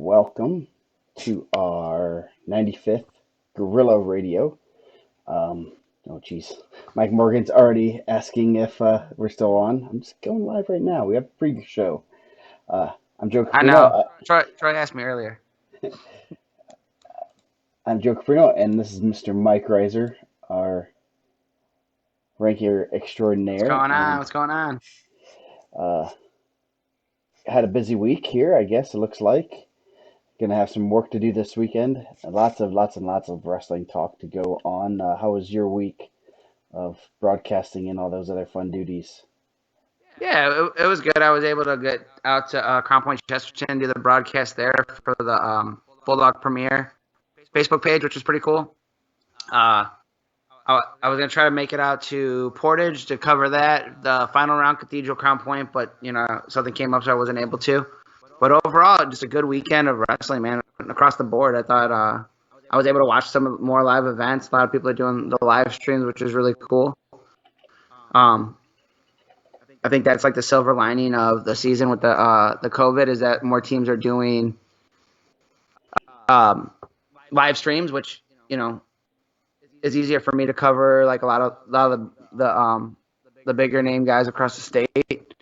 welcome to our 95th Gorilla Radio. Um, oh, geez. Mike Morgan's already asking if we're still on. I'm just going live right now. We have a preview show. Uh, I'm Joe I Caprino. know. Troy asked me earlier. I'm Joe Caprino, and this is Mr. Mike Reiser, our ranker What's extraordinaire. going on? And What's going on? uh, had a busy week here, I guess it looks like. Gonna have some work to do this weekend. Lots of wrestling talk to go on. How was your week of broadcasting and all those other fun duties? Yeah, it was good. I was able to get out to Crown Point, Chesterton, do the broadcast there for the Bulldog Premiere Facebook page, which was pretty cool. Uh, I was gonna try to make it out to Portage to cover that, the final round, Cathedral, Crown Point, but something came up, so I wasn't able to. But overall, just a good weekend of wrestling, man, across the board. I thought I was able to watch some more live events. A lot of people are doing the live streams, which is really cool. Um, I think that's like the silver lining of the season with the COVID is that more teams are doing um, live streams, which is easier for me to cover like a lot of the bigger name guys across the state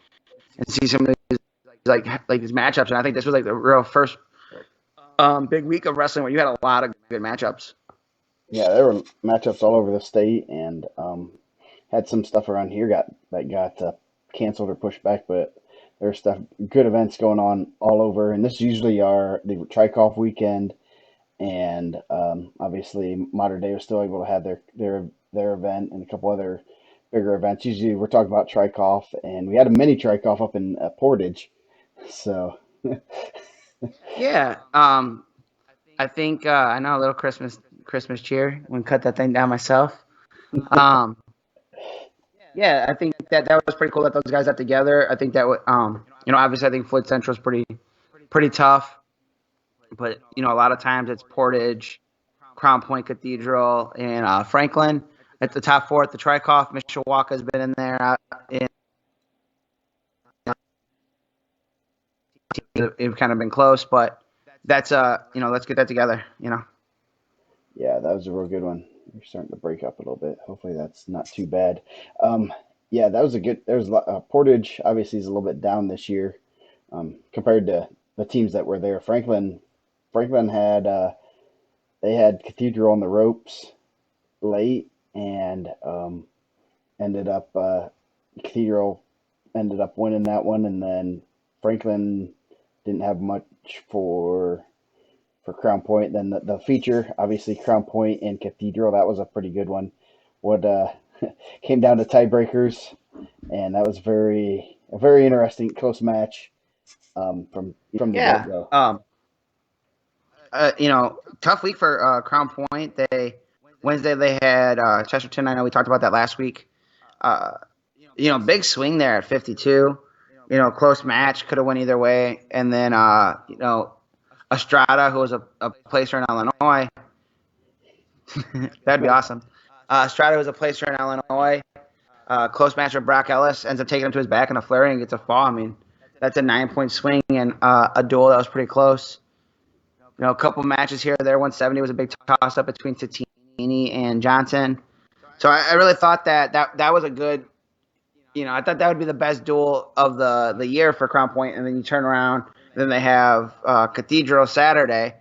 and see some of these like these matchups. And I think this was like the real first big week of wrestling where you had a lot of good matchups. Yeah, there were matchups all over the state, and had some stuff around here got canceled or pushed back, but there's stuff good events going on all over. And this is usually the Trikoff weekend, and obviously Modern Day was still able to have their event and a couple other bigger events. Usually we're talking about Trikoff, and we had a mini Trikoff up in Portage, so Yeah. I think I know a little Christmas cheer. I'm gonna cut that thing down myself. Um, yeah, I think that was pretty cool that those guys got together. I think that obviously I think Floyd Central is pretty tough, but a lot of times it's Portage, Crown Point Cathedral, and Franklin at the top four at the Trikoff. Mishawaka's been in there. It's kind of been close, but that's let's get that together. yeah, that was a real good one. You're starting to break up a little bit. Hopefully that's not too bad. Um, yeah, that was a good. Portage obviously is a little bit down this year compared to the teams that were there. Franklin had they had Cathedral on the ropes late, and ended up Cathedral ended up winning that one, and then Franklin didn't have much for Crown Point. Then the feature, obviously Crown Point and Cathedral, that was a pretty good one. What came down to tiebreakers, and that was a very interesting close match from the get Yeah. go. Tough week for Crown Point. Wednesday they had Chesterton. I know we talked about that last week. Uh, big swing there at 52. Close match, could have went either way. And then Estrada, who was a placer in Illinois, that'd be awesome. Estrada was a placer in Illinois. Close match with Brock Ellis, ends up taking him to his back in a flurry and gets a fall. I mean, that's a 9-point swing and a duel that was pretty close. A couple matches here or there. 170 was a big toss up between Titini and Johnson. So I really thought that was a good. I thought that would be the best duel of the year for Crown Point, and then you turn around, and then they have Cathedral Saturday,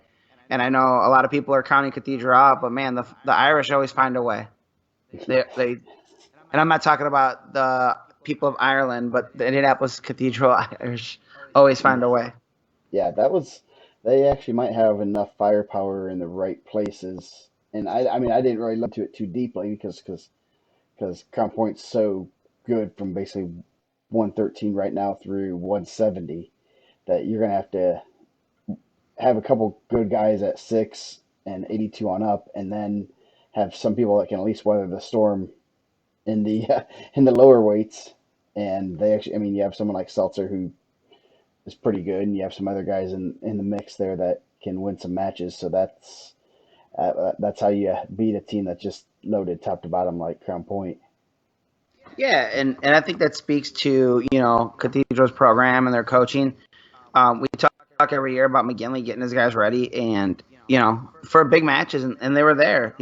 and I know a lot of people are counting Cathedral out, but man, the Irish always find a way. They and I'm not talking about the people of Ireland, but the Indianapolis Cathedral Irish always find a way. Yeah, that was. They actually might have enough firepower in the right places, and I mean, I didn't really look into it too deeply because Crown Point's so good from basically 113 right now through 170 that you're gonna have a couple good guys at 6 and 82 on up, and then have some people that can at least weather the storm in the in the lower weights. And they actually, I mean, you have someone like Seltzer who is pretty good, and you have some other guys in the mix there that can win some matches. So that's how you beat a team that's just loaded top to bottom like Crown Point. Yeah, and I think that speaks to Cathedral's program and their coaching. We talked every year about McGinley getting his guys ready, and for big matches, and they were there.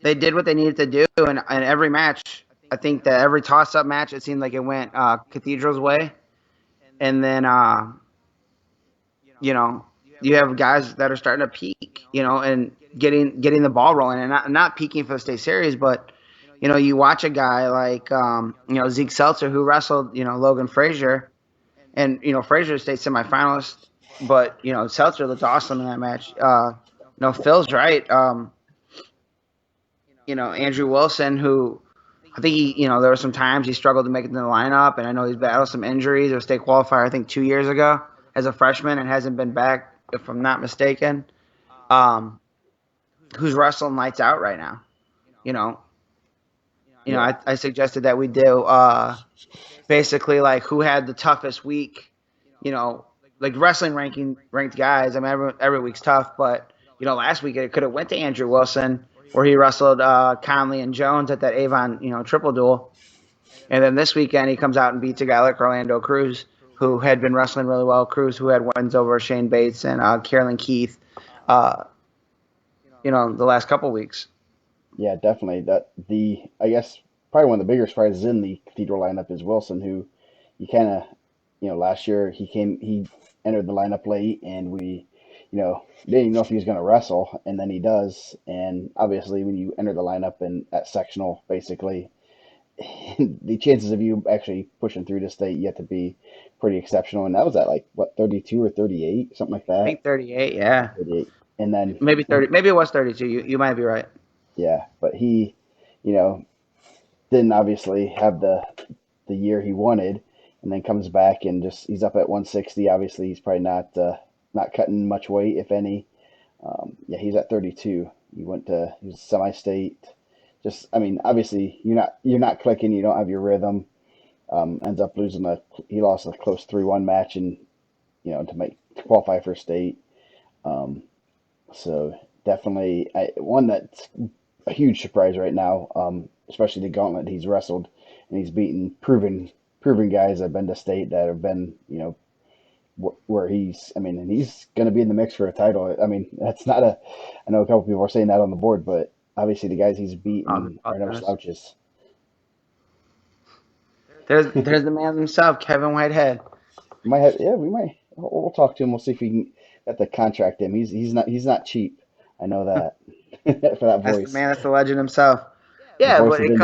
They did what they needed to do, and every match, I think that every toss-up match, it seemed like it went Cathedral's way, and then you have guys that are starting to peak, and getting the ball rolling, and not peaking for the state series, but you watch a guy like Zeke Seltzer, who wrestled Logan Frazier, and Frazier state semifinalist, but Seltzer looked awesome in that match. Phil's right. Andrew Wilson, who I think there were some times he struggled to make it in the lineup, and I know he's battled some injuries. It was state qualifier, I think, 2 years ago as a freshman, and hasn't been back, if I'm not mistaken. Who's wrestling lights out right now? I suggested that we do basically like who had the toughest week, like wrestling ranked guys. I mean, every week's tough, but last week it could have went to Andrew Wilson, where he wrestled Conley and Jones at that Avon triple duel, and then this weekend he comes out and beats a guy like Orlando Cruz, who had been wrestling really well. Cruz, who had wins over Shane Bates and Carolyn Keith, the last couple weeks. Yeah, definitely. I guess probably one of the bigger surprises in the Cathedral lineup is Wilson, who you kind of, last year he entered the lineup late, and we, didn't know if he was going to wrestle, and then he does. And obviously, when you enter the lineup and at sectional, basically, the chances of you actually pushing through to state yet to be pretty exceptional. And that was at 32 or 38, something like that. I think 38, yeah. 38. And then maybe 30, maybe it was 32. You might be right. Yeah, but he, didn't obviously have the year he wanted, and then comes back and he's up at 160. Obviously, he's probably not cutting much weight, if any. He's at 32. He was semi-state. Obviously you're not clicking. You don't have your rhythm. Ends up he lost a close 3-1 match, and to qualify for state. So definitely one that's a huge surprise right now. Especially the gauntlet he's wrestled, and he's beaten proven guys that have been to state, that have been where he's and he's going to be in the mix for a title. That's not I know a couple people are saying that on the board, but obviously the guys he's beaten are no slouches. There's the man himself, Kevin Whitehead. We might. We'll talk to him. We'll see if we can get to contract him. He's not cheap. I know that for that voice. That's the man. That's the legend himself. Yeah, but it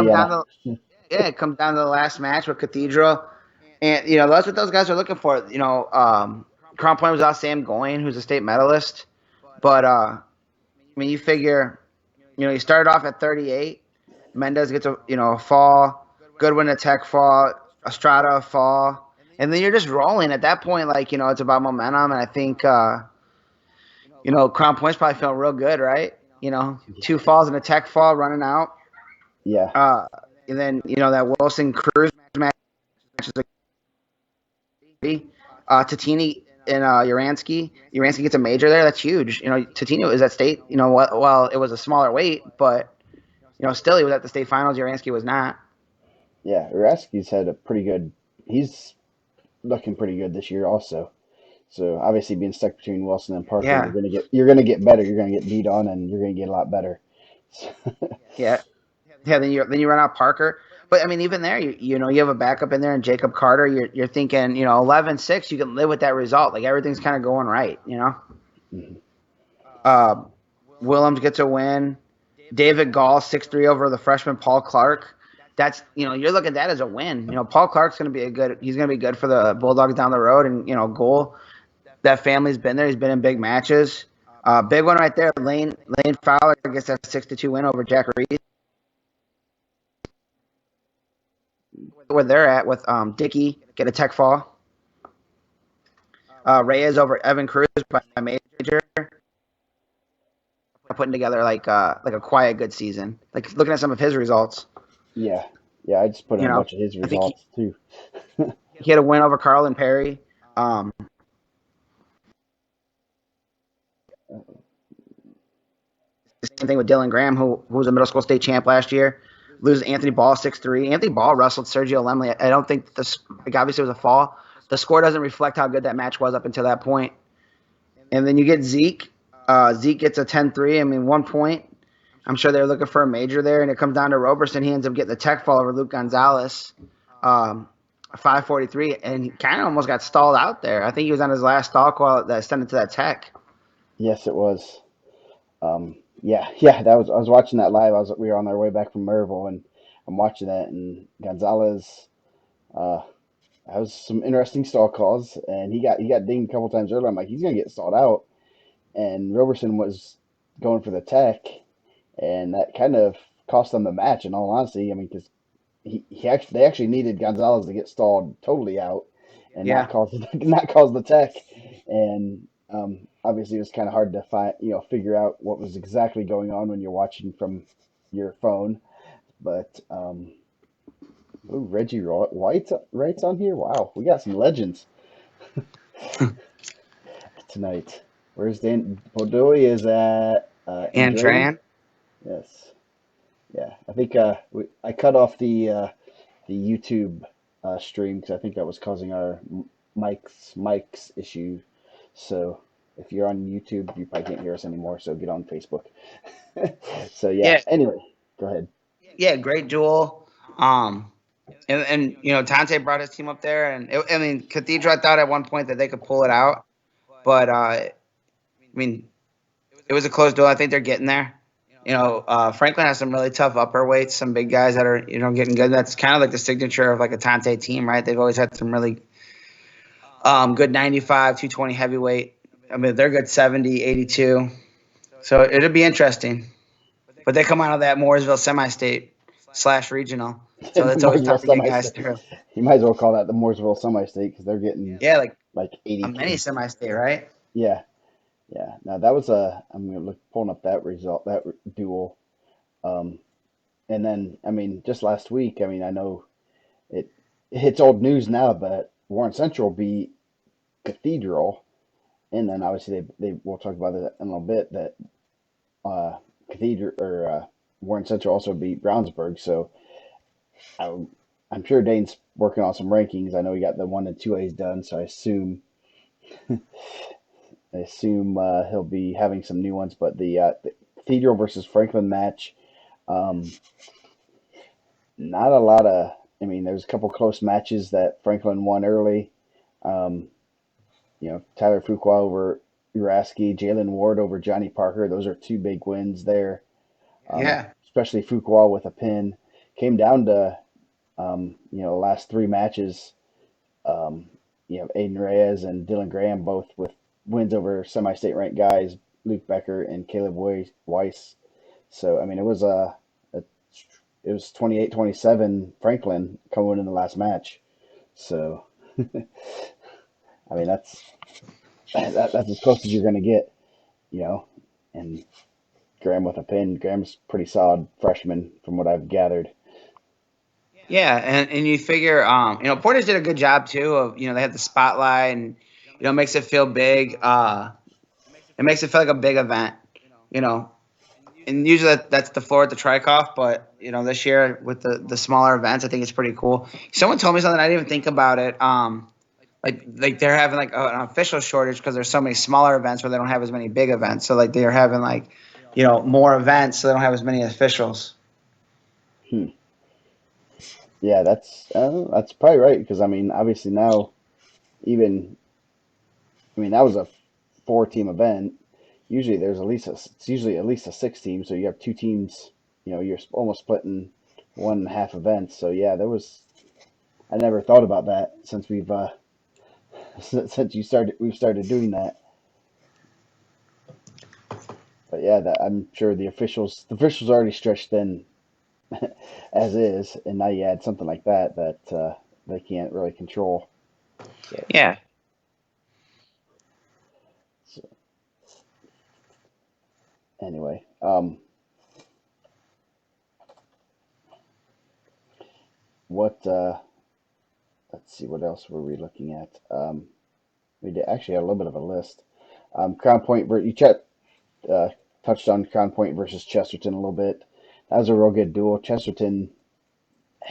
comes down to the last match with Cathedral, and that's what those guys are looking for. Crown Point was out Sam Goyne, who's a state medalist, but you figure, he started off at 38. Mendez gets a fall, Goodwin a tech fall, Estrada a fall, and then you're just rolling at that point. It's about momentum, and I think Crown Point's probably feeling real good, right? 2 falls and a tech fall running out. Yeah. And then that Wilson Cruz match is Tatini and Uransky. Uransky gets a major there. That's huge. Tatini is at state. Well, it was a smaller weight, but still he was at the state finals. Uransky was not. Yeah, Uransky's had he's looking pretty good this year also. So obviously being stuck between Wilson and Parker, you're gonna get better. You're gonna get beat on, and you're gonna get a lot better. Yeah. Then you run out Parker, but even there, you have a backup in there, and Jacob Carter. You're thinking 11-6. You can live with that result. Everything's kind of going right. Mm-hmm. Willems gets a win. David Gall 6-3 over the freshman Paul Clark. That's you're looking at that as a win. Paul Clark's going to be he's going to be good for the Bulldogs down the road, and Goal. That family's been there. He's been in big matches. Big one right there. Lane Fowler gets that 6-2 win over Jack Reed. Where they're at with Dickey get a tech fall. Reyes over Evan Cruz by major. Putting together like a quiet good season. Looking at some of his results. Yeah, I just put in a bunch of his results too. He had a win over Carlin Perry. Same thing with Dylan Graham, who was a middle school state champ last year. Loses Anthony Ball 6-3. Anthony Ball wrestled Sergio Lemley. I don't think obviously it was a fall. The score doesn't reflect how good that match was up until that point. And then you get Zeke. Zeke gets a 10-3. I mean, 1 point. I'm sure they're looking for a major there, and it comes down to Roberson. He ends up getting the tech fall over Luke Gonzalez, 5:43, and he kind of almost got stalled out there. I think he was on his last stall call that sent it to that tech. Yes, it was. Yeah. That was. I was watching that live. We were on our way back from Maryville, and I'm watching that, and Gonzalez. Uh, that was some interesting stall calls, and he got dinged a couple times earlier. I'm like, he's gonna get stalled out, and Roberson was going for the tech, and that kind of cost them the match. In all honesty, I mean, because they actually needed Gonzalez to get stalled totally out, and not Yeah, cause not cause the tech, and obviously it was kind of hard to figure out what was exactly going on when you're watching from your phone. But ooh, Reggie Wright's on here. Wow, we got some legends tonight. Where's Dan Bodoi is at and Andretti? Tran. Yes. Yeah, I think I cut off the YouTube stream because I think that was causing our mics issue. So if you're on YouTube, you probably can't hear us anymore. So get on Facebook. So yeah. Yeah, Anyway, go ahead. yeah, great duel. And Tante brought his team up there, and I mean, Cathedral. I thought at one point that they could pull it out, but I mean, it was a close duel. I think they're getting there. Franklin has some really tough upper weights, some big guys that are getting good. That's kind of like the signature of like a Tante team, right? They've always had some really good 95, 220 heavyweight. I mean, they're good 70, 82. So it'll be interesting. But they come out of that Mooresville semi-state / regional, so The that's always Mooresville tough to get guys semi-state. through. You might as well call that the Mooresville semi-state because they're getting Yeah, like like a 80 mini kids. semi-state, right? Yeah, yeah. Now that was a. I'm gonna look pulling up that result, duel. Um, and then I mean, just last week. I mean, I know it it's old news now, but Warren Central beat Cathedral, and then obviously they we'll talk about it in a little bit that uh, Cathedral or Warren Central also beat Brownsburg. So I, I'm sure Dane's working on some rankings. I know he got the 1 and 2 A's done, so I assume he'll be having some new ones. But the Cathedral versus Franklin match, um, not a lot of. I mean, there's a couple close matches that Franklin won early. Um, Tyler Fuqua over Uraski, Jalen Ward over Johnny Parker. Those are two big wins there. Yeah. Especially Fuqua with a pin. Came down to the last three matches. Um, Aiden Reyes and Dylan Graham both with wins over semi-state ranked guys, Luke Becker and Caleb Weiss. So I mean, it was 28-27 Franklin coming in the last match. So I mean, that's as close as you're going to get, you know. And Graham with a pin. Graham's pretty solid freshman from what I've gathered. Yeah, and you figure, Portage did a good job too of, they had the spotlight and, it makes it feel big. It makes it feel like a big event, you know. And usually that's the floor at the Trikoff, but this year with the smaller events, I think it's pretty cool. Someone told me something I didn't even think about it. Like they're having like an official shortage because there's so many smaller events where they don't have as many big events. So like they're having like, more events, so they don't have as many officials. Hmm. Yeah, that's probably right because I mean, obviously now even I mean that was a four-team event. Usually there's it's usually at least a six-team, so you have two teams. You're almost splitting one and a half events. So yeah, I never thought about that since we've started doing that. But yeah, I'm sure the officials already stretched thin as is, and now you add something like that they can't really control. So, Yeah. so anyway, what let's see, what else were we looking at? We did actually had a little bit of a list. Crown Point, uh, touched on Crown Point versus Chesterton a little bit. That was a real good duel. Chesterton,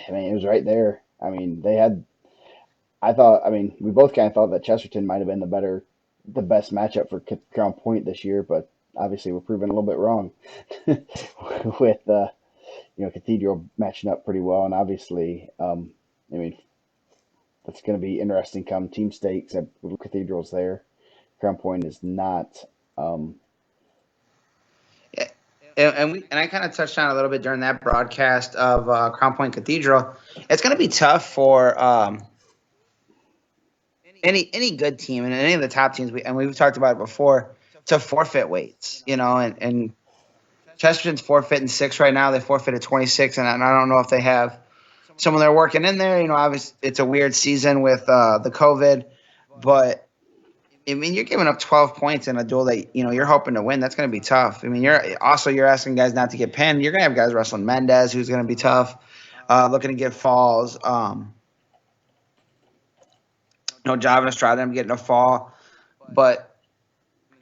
I mean, it was right there. I mean, I mean, we both kind of thought that Chesterton might have been the better the best matchup for Crown Point this year, but obviously we're proving a little bit wrong with Cathedral matching up pretty well, and obviously, I mean, that's going to be interesting come team stakes. Cathedral's there. Crown Point is not. Um, Yeah. And I kind of touched on it a little bit during that broadcast of Crown Point Cathedral. It's going to be tough for any good team and any of the top teams. We've talked about it before to forfeit weights, and Chesterton's forfeiting 6 right now. They forfeited 26, and I don't know if they have someone they're working in there. Obviously it's a weird season with the COVID, but I mean, you're giving up 12 points in a duel that you're hoping to win. That's going to be tough. I mean, you're asking guys not to get pinned. You're going to have guys wrestling Mendez, who's going to be tough, looking to get falls. Javan Estrada, I'm getting a fall, but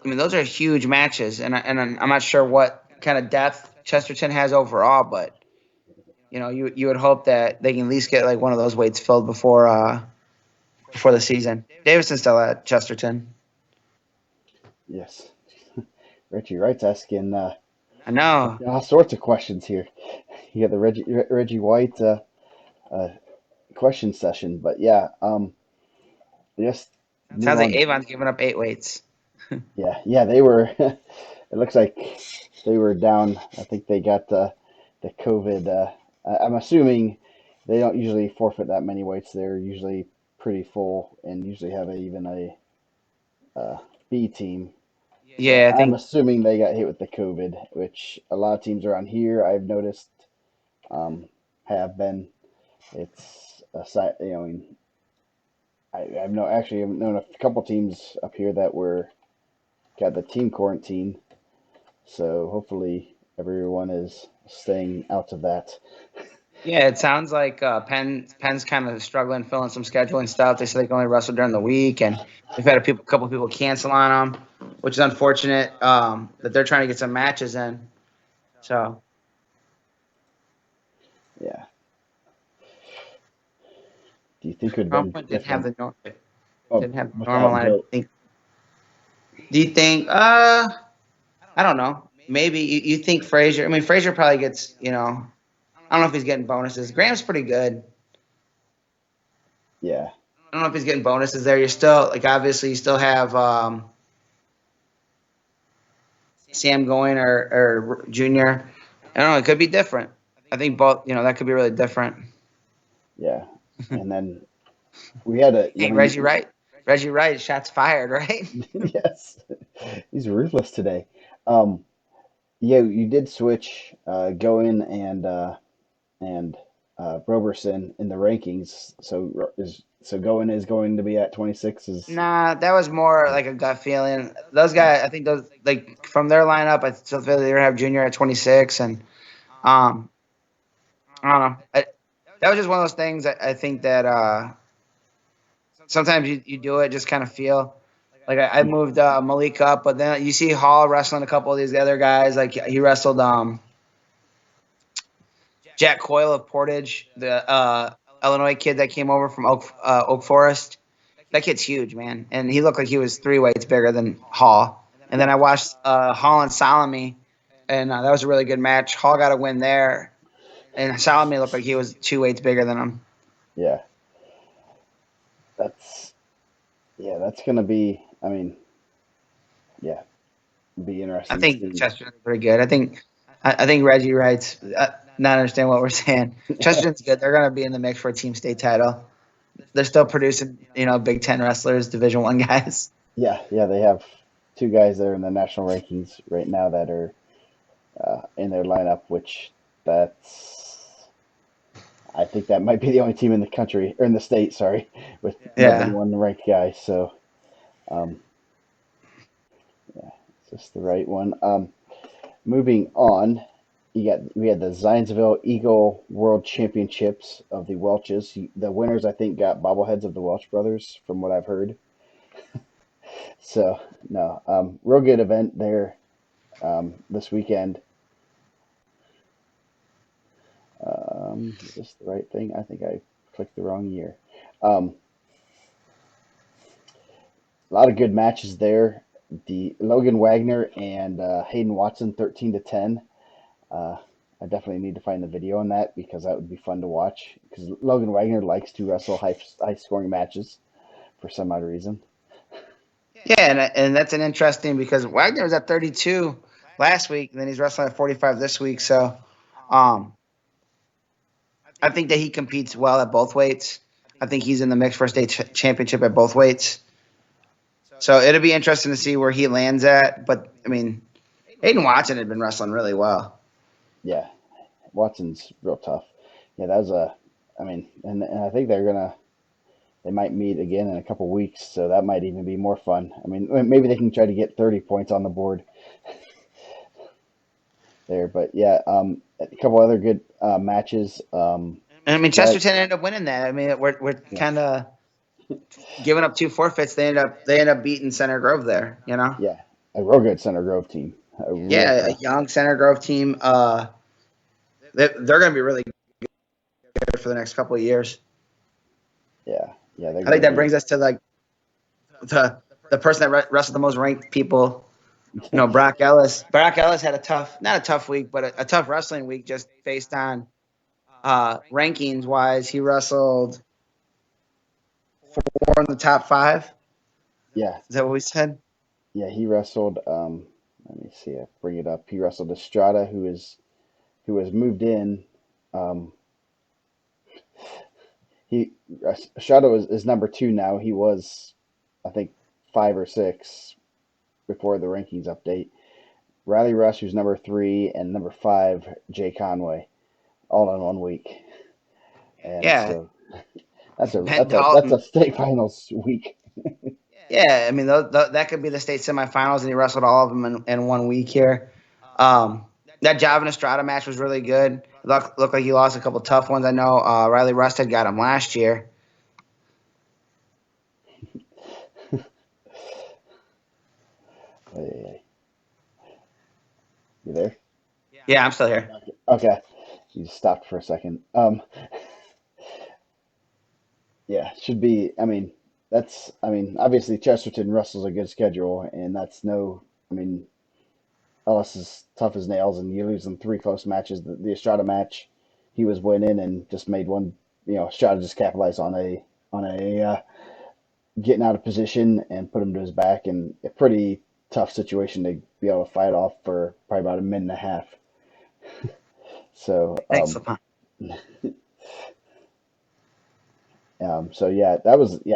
I mean, those are huge matches, and I'm not sure what kind of depth Chesterton has overall, but you would hope that they can at least get like one of those weights filled before the season. Davidson's still at Chesterton. yes, Richie Wright's asking I know. all sorts of questions here. You got the Reggie White uh, question session, but yeah, yes, move Sounds like on. Avon's giving up 8 weights. Yeah, they were. It looks like they were down. I think they got the COVID. I'm assuming they don't usually forfeit that many weights. They're usually pretty full and usually have even a B team. So Yeah, I I'm think. assuming they got hit with the COVID, which a lot of teams around here I've noticed um, have been. It's a site. I mean, I've known a couple teams up here that were got the team quarantine. So hopefully everyone is staying out of that. Yeah, it sounds like Penn's kind of struggling filling some scheduling stuff. They said they can only wrestle during the week, and they've had a couple people cancel on them, which is unfortunate. That they're trying to get some matches in. So Yeah. Do you think it would have Crown been Point different? Oh, didn't have the normal without line. Bill. I think. Do you think? I don't know. Maybe you think Frazier. I mean, Frazier probably gets. I don't know if he's getting bonuses. Graham's pretty good. Yeah. I don't know if he's getting bonuses there. You're still like obviously you still have Sam going or Junior. I don't know. It could be different. I think both. That could be really different. Yeah. And then we had a, I Hey, mean, Reggie Wright. Reggie Wright. Shots fired. Right. yes, he's ruthless today. Um, yeah, you did switch Goen and Roberson in the rankings. So Goen is going to be at 26. Is Nah, that was more like a gut feeling. Those guys, I think those like from their lineup, I still feel they're gonna have Junior at 26, and um, I don't know. That was just one of those things that I think that sometimes you do it just kind of feel like I moved Malik up, but then you see Hall wrestling a couple of these other guys. Like he wrestled Jack Coyle of Portage, the Illinois kid that came over from Oak Forest. That kid's huge, man, and he looked like he was 3 weights bigger than Hall. And then I watched Hall and Salome, and that was a really good match. Hall got a win there, and Salome looked like he was 2 weights bigger than him. yeah, that's that's gonna be. I mean, yeah, be I interesting to think see. Chesterton's pretty good. I think Reggie Wright's not understand what we're saying. Chesterton's good. They're gonna be in the mix for a team state title. They're still producing, Big Ten wrestlers, Division One guys. Yeah, they have two guys there in the national rankings right now that are in their lineup, which that's I think that might be the only team in the country or in the state, sorry, with more than Yeah. one ranked guy. So um, yeah, it's just the right one. Moving on, we had the Zionsville Eagle World Championships of the Welches. The winners, I think, got bobbleheads of the Welch brothers, from what I've heard. So no, real good event there this weekend. Is this the right thing? I think I clicked the wrong year. Um, a lot of good matches there. The Logan Wagner and Hayden Watson 13-10. Uh, I definitely need to find the video on that because that would be fun to watch. Because Logan Wagner likes to wrestle high scoring matches for some odd reason. Yeah, and that's an interesting because Wagner was at 32 last week, and then he's wrestling at 45 this week. So, um, I think that he competes well at both weights. I think he's in the mix for a state championship at both weights. So it'll be interesting to see where he lands at. But I mean, Hayden Watson had been wrestling really well. Yeah, Watson's real tough. Yeah, that was a. I mean, and I think they might meet again in a couple weeks, so that might even be more fun. I mean, maybe they can try to get 30 points on the board there, but yeah, a couple other good matches. And I mean, Right, Chesterton ended up winning that. I mean, we're yeah, kind of giving up two forfeits. They end up beating Center Grove there. yeah, a real good Center Grove team, a real Yeah, a tough. young Center Grove team. They're going to be really good for the next couple of years. Yeah, yeah, they're I think gonna that be. brings us to like the person that wrestled the most ranked people. Brock Ellis. Brock Ellis had not a tough week, but a tough wrestling week just based on rankings wise. He wrestled four in the top five. Yeah, Is that what we said? yeah, he wrestled. Let me see, I bring it up. He wrestled Estrada, who has moved in. Um, he Estrada is number two now. He was, I think, five or six before the rankings update. Riley Rush, who's number three, and number five, Jay Conway, all in 1 week. And Yeah, so that's a Ben that's a that's Dalton. a state finals week. Yeah, I mean that could be the state semifinals, and he wrestled all of them in 1 week here. That Javan Estrada match was really good. Looked like he lost a couple tough ones. I know Riley Rust had got him last year. Hey, you there? Yeah, I'm still here. Okay, you stopped for a second. Yeah, should be. I mean, that's. I mean, obviously Chesterton wrestles a good schedule, and that's no. I mean, Ellis is tough as nails, and you lose in three close matches. The Estrada match, he was winning and just made one. Estrada just capitalized on a getting out of position and put him to his back, and a pretty tough situation to be able to fight off for probably about a minute and a half. So, Thanks, LePon. so yeah,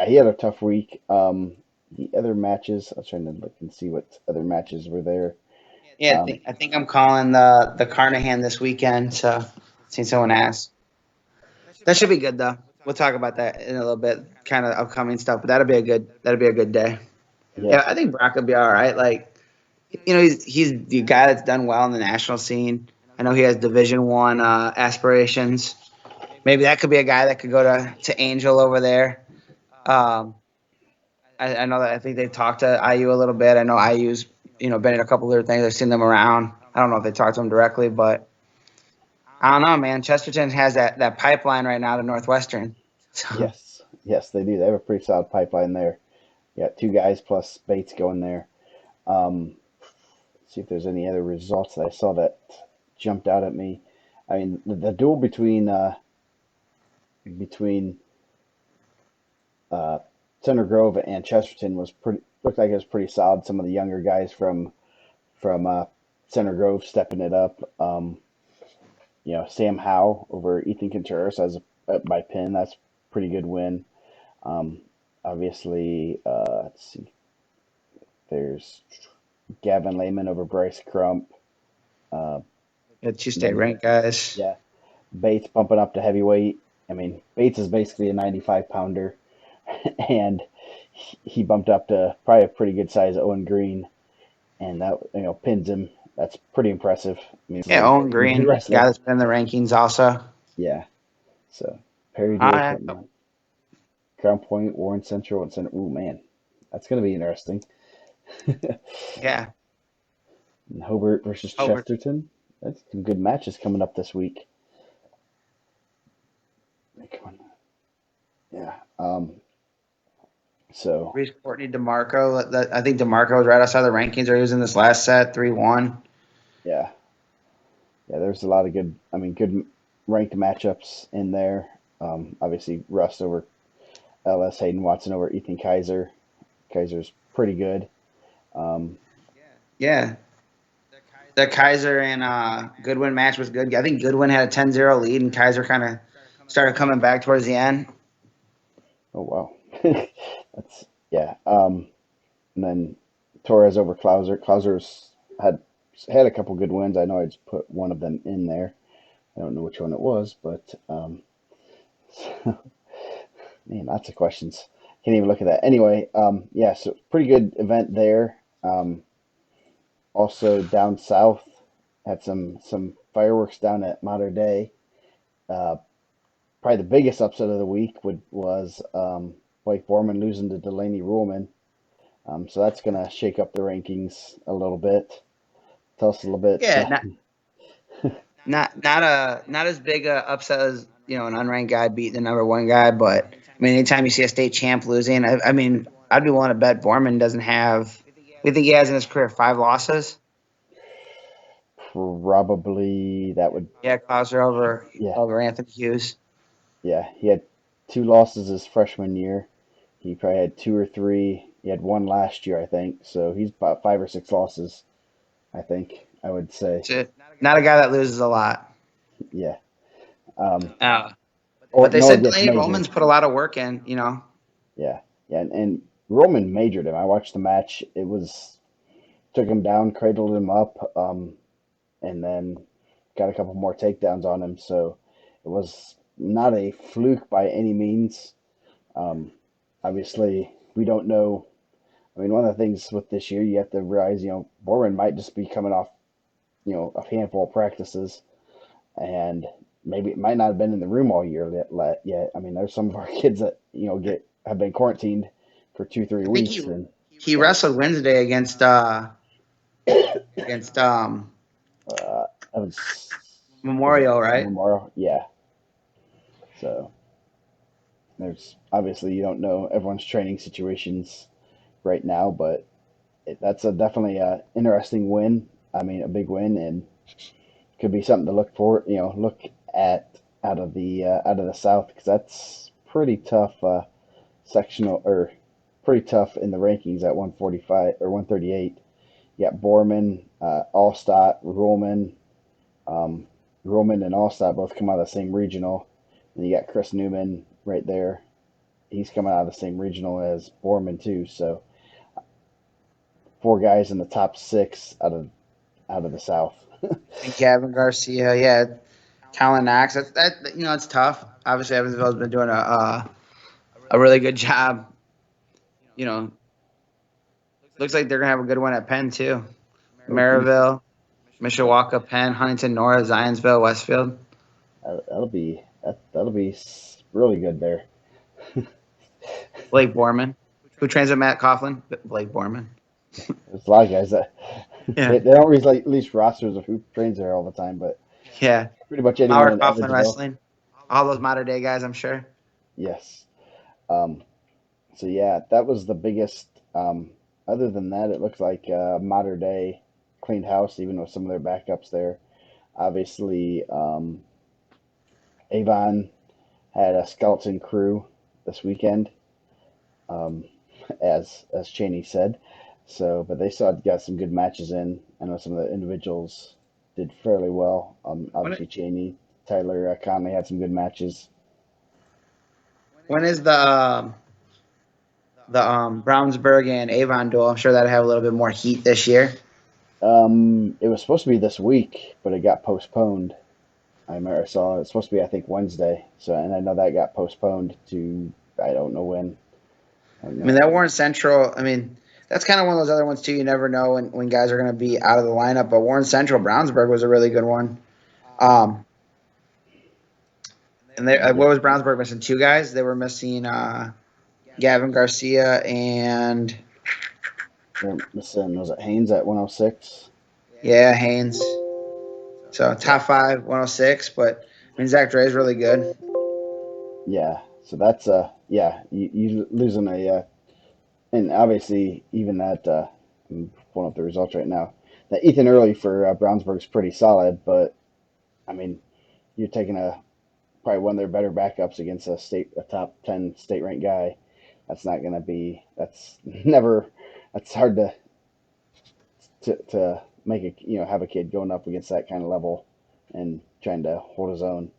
he had a tough week. The other matches, I was trying to look and see what other matches were there. Yeah, Um, I think I'm calling the Carnahan this weekend. So, seen someone ask. That should be good though. We'll talk about that in a little bit, kind of upcoming stuff. But that'll be a good day. yeah, Yeah, I think Brock will be all right. Like, he's the guy that's done well in the national scene. I know he has Division 1 aspirations. Maybe that could be a guy that could go to Angel over there. Um, I know that I think they've talked to IU a little bit. I know IU's been in a couple of things. I've seen them around. I don't know if they talked to him directly, but I don't know, man. Chesterton has that pipeline right now to Northwestern. So yes, they do. They have a pretty solid pipeline there. Yeah, two guys plus Bates going there. Um, see if there's any other results that I saw that jumped out at me. I mean, the duel between uh, Center Grove and Chesterton was pretty looked like it was pretty solid. Some of the younger guys from Center Grove stepping it up. Sam Howe over Ethan Contreras as by pin. That's a pretty good win. Um, obviously, let's see. There's Gavin Lehman over Bryce Crump. Uh, the two state then ranked guys. yeah, Bates bumping up to heavyweight. I mean, Bates is basically a 95 pounder, and he bumped up to probably a pretty good size Owen Green, and that pins him. That's pretty impressive. I mean, this is Yeah, a Owen pretty good Green, guy wrestler. that's been in the rankings also. Yeah. So Perry All Deer right. putting on Crown Point, Warren Central, and Center. Ooh man, that's going to be interesting. Yeah. And Hobart versus Over. Chesterton. That's some good matches coming up this week. Come on. Yeah. So Reese Courtney, DeMarco. I think DeMarco was right outside the rankings, or he was in this last set, 3-1. yeah, yeah, there's a lot of good, I mean, good ranked matchups in there. Obviously, Rust over LS, Hayden Watson over Ethan Kaiser. Kaiser's pretty good. Um, Yeah, the Kaiser and Goodwin match was good. I think Goodwin had a 10-0 lead, and Kaiser kind of started coming back towards the end. oh wow, that's yeah. And then Torres over Klauser. Klauser's had a couple good wins. I know I just put one of them in there. I don't know which one it was, but man, lots of questions. Can't even look at that. Anyway, yeah, so pretty good event there. Also down south, had some fireworks down at Mater Dei. Uh, Probably the biggest upset of the week was Blake Borman losing to Delaney Ruhlman. So that's going to shake up the rankings a little bit. Tell us a little bit. Yeah, not as big a upset as an unranked guy beating the number one guy, but I mean, anytime you see a state champ losing, I mean, I'd be willing to bet Borman doesn't have. We think he has in his career 5 losses. Probably that would, Yeah, Clouser yeah, over Anthony Hughes. yeah. He had 2 losses his freshman year. He probably had 2 or 3. He had one last year, I think. So he's about 5 or 6 losses, I think, I would say. That's it. Not a guy that loses a lot. Yeah. Um, Uh, or but they nor said gets Delaney majored. Roman's put a lot of work in. Yeah. Yeah. And Roman majored him. I watched the match. It was, took him down, cradled him up, and then got a couple more takedowns on him. So it was not a fluke by any means. Um, Obviously, we don't know. I mean, one of the things with this year, you have to realize, Borman might just be coming off, a handful of practices, and maybe it might not have been in the room all year yet. I mean, there's some of our kids that have been quarantined for 2, 3 I think weeks, and he wrestled Wednesday against that was it Memorial, right? Memorial, yeah. So there's obviously you don't know everyone's training situations right now, but that's definitely a interesting win. I mean, a big win, and could be something to look for. Look at out of the South, because that's pretty tough sectional, or pretty tough in the rankings at 145 or 138. You got Borman, Allstott, Roman. Um, Roman and Allstott both come out of the same regional. And you got Chris Newman right there. He's coming out of the same regional as Borman too. So 4 guys in the top 6 out of the South. And Gavin Garcia, yeah, Colin Knox. It's tough. Obviously, Evansville's been doing a really good job. You know, looks like they're gonna have a good one at Penn too. Oh, geez, Maryville, Mishawaka, Penn, Huntington North, Zionsville, Westfield. that'll be really good there. Blake Borman, who trains with Matt Coughlin. Blake Borman. There's a lot of guys that Yeah, they don't always like release rosters of who trains there all the time, but yeah. pretty much anyone Howard in Coughlin Evansville. Wrestling. All those modern day guys, I'm sure. Yes. Um, so yeah, that was the biggest. Other than that, it looks like Mater Day cleaned house, even with some of their backups there. Obviously, Avon had a skeleton crew this weekend, um, as Cheney said. So, but they still got some good matches in. I know some of the individuals did fairly well. When Obviously, Cheney, Tyler Conley had some good matches. when is the Brownsburg and Avon duel? I'm sure that'll have a little bit more heat this year. It was supposed to be this week, but it got postponed. I remember I saw it's supposed to be, I think, Wednesday. So, and I know that got postponed to, I don't know when. I don't I mean, know. that Warren Central. I mean, that's kind of one of those other ones too. You never know when guys are going to be out of the lineup. But Warren Central Brownsburg was a really good one. Um, and Yeah, what was Brownsburg missing? 2 guys. They were missing Gavin Garcia and they're missing, was it Haynes at 106? yeah Haynes. So Yeah, top 5, 106. But I mean, Zach Dre is really good. yeah. So that's yeah, you losing a and obviously even that I'm pulling up the results right now. That Ethan Early for Brownsburg's pretty solid, but I mean you're taking a probably one of their better backups against a top 10 state ranked guy. That's not going to be. That's never. That's hard to make a have a kid going up against that kind of level and trying to hold his own.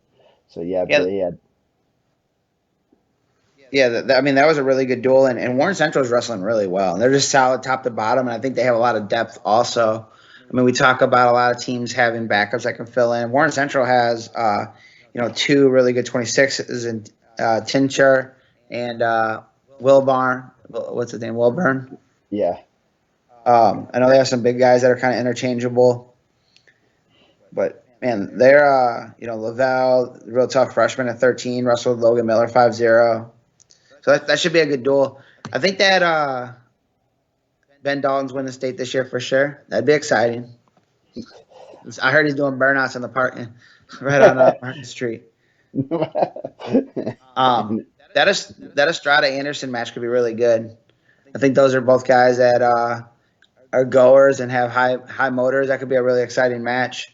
So yeah, Yeah, they had. yeah. I mean, that was a really good duel, and Warren Central is wrestling really well. And they're just solid top to bottom, and I think they have a lot of depth also. I mean, we talk about a lot of teams having backups that can fill in. Warren Central has, two really good 26s in Tincher and Wilbarn. What's his name? Wilburn. Yeah, I know they have some big guys that are kind of interchangeable, but man, they're Lavelle, real tough freshman at 13, Russell Logan Miller 5-0. So that should be a good duel. I think that Ben Dalton's winning the state this year for sure. That'd be exciting. I heard he's doing burnouts in the park right on Martin Street. Um, that Estrada Anderson match could be really good. I think those are both guys that are goers and have high motors. That could be a really exciting match.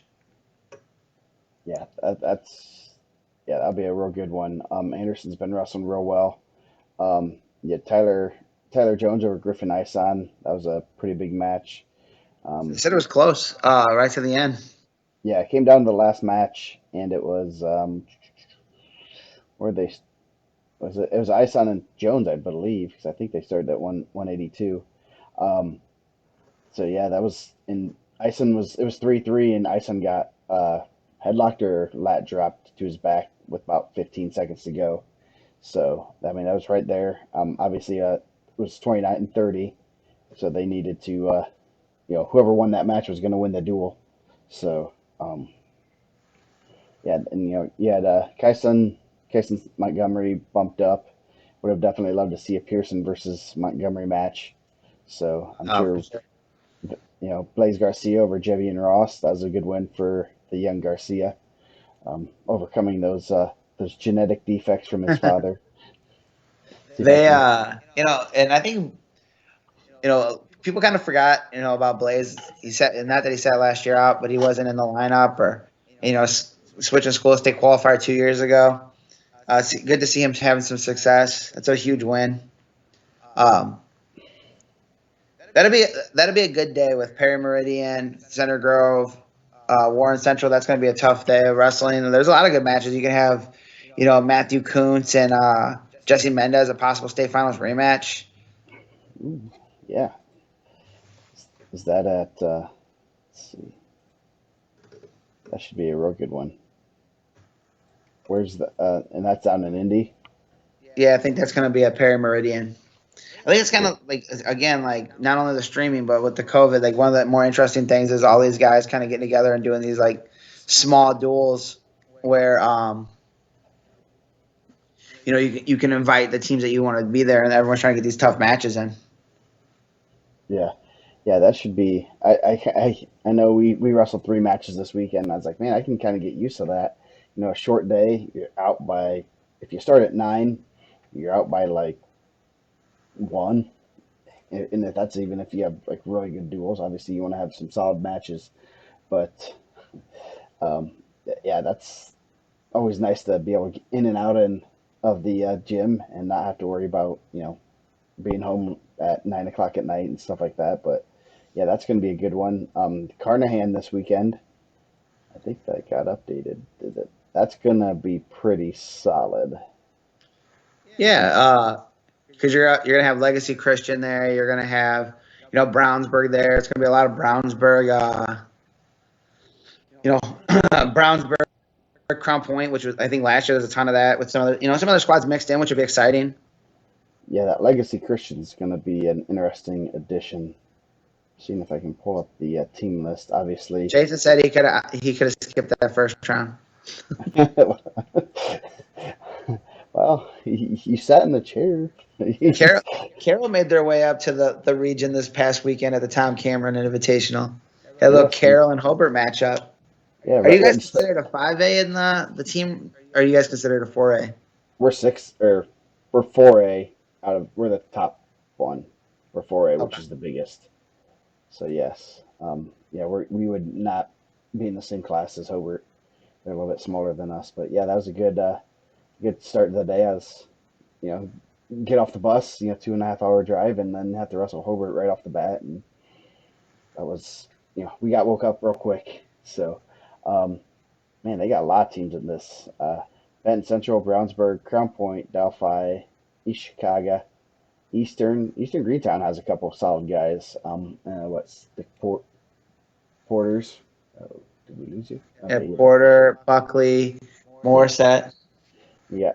yeah, that'll be a real good one. Anderson's been wrestling real well. Yeah, Tyler Jones over Griffin Ison. That was a pretty big match. They said it was close, right to the end. Yeah, it came down to the last match, and it was where they was it? It was Ison and Jones, I believe, because I think they started at 182. Um, so yeah, that was in Ison was it was 3-3, and Ison got headlocked or lat dropped to his back with about 15 seconds to go. So I mean that was right there. Obviously, it was 29-30, so they needed to whoever won that match was going to win the duel. So yeah, and you had Kyson Montgomery bumped up. Would have definitely loved to see a Pearson versus Montgomery match. So I'm For sure sure. Blaze Garcia over Jevian Ross. That was a good win for the young Garcia, overcoming those genetic defects from his father. See if I They, can. and I think people kind of forgot, about Blaze. He said, not that he sat last year out, but he wasn't in the lineup or, switching school state qualifier 2 years ago. It's good to see him having some success. That's a huge win. Um, that'll be a good day with Perry Meridian, Center Grove, Warren Central. That's going to be a tough day of wrestling. There's a lot of good matches. You can have, Matthew Kuntz and Jesse Mendez, a possible state finals rematch. Ooh, yeah, is that at? Let's see, that should be a real good one. Where's the? And that's down in Indy. Yeah, I think that's going to be a Perry Meridian. I think it's kind of like, again, like not only the streaming, but with the COVID, like one of the more interesting things is all these guys kind of getting together and doing these like small duels where you can invite the teams that you want to be there, and everyone's trying to get these tough matches in. Yeah, yeah, that should be. I know we wrestled 3 matches this weekend. And I was like, man, I can kind of get used to that. A short day. You're out by if you start at 9, you're out by like 1. And if that's even if you have like really good duels. Obviously, you want to have some solid matches. But um, yeah, that's always nice to be able to get in and out of the gym and not have to worry about being home at 9 o'clock at night and stuff like that. But yeah, that's going to be a good one. Carnahan this weekend. I think that got updated. Did it? That's going to be pretty solid. Yeah, because you're gonna have Legacy Christian there. You're gonna have Brownsburg there. It's gonna be a lot of Brownsburg. Brownsburg, Crown Point, which was I think last year there was a ton of that with some other squads mixed in, which would be exciting. Yeah, that Legacy Christian is going to be an interesting addition. Seeing if I can pull up the team list. Obviously, Jason said he could have skipped that first round. well, you sat in the chair. Carroll, Carroll made their way up to the region this past weekend at the Tom Cameron Invitational. Had a little Yes, Carroll and Hobart matchup. yeah, Are you guys right. considered a 5A in the team? Or are you guys considered a 4A? We're 6 or we're 4A out of we're the top one. or 4A, which Okay. is the biggest. So yes, yeah, we would not be in the same class as Hobart. They're a little bit smaller than us, but yeah, that was a good start of the day. I was, you know, get off the bus, 2.5 hour drive, and then have to wrestle Hobart right off the bat, and that was, we got woke up real quick. So, um, man, they got a lot of teams in this. Benton Central, Brownsburg, Crown Point, Delphi, East Chicago, Eastern Greentown has a couple of solid guys. What's the Porters? Oh, did we lose you? Yeah, Okay, Porter, Buckley, yeah, Morissette. yeah.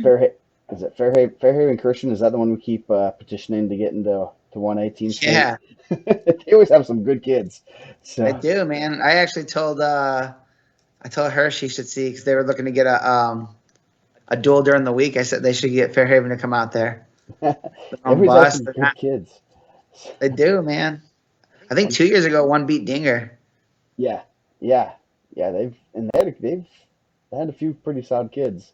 Fairhaven, is it Fairhaven Christian? Is that the one we keep petitioning to get to 1A team state? Yeah, They always have some good kids. I So do, man. I actually told her she should see because they were looking to get a duel during the week. I said they should get Fairhaven to come out there. they They're on always have bus. some good kids. They do, man. I think 2 years ago one beat Dinger. Yeah, yeah, yeah. They had a few pretty solid kids.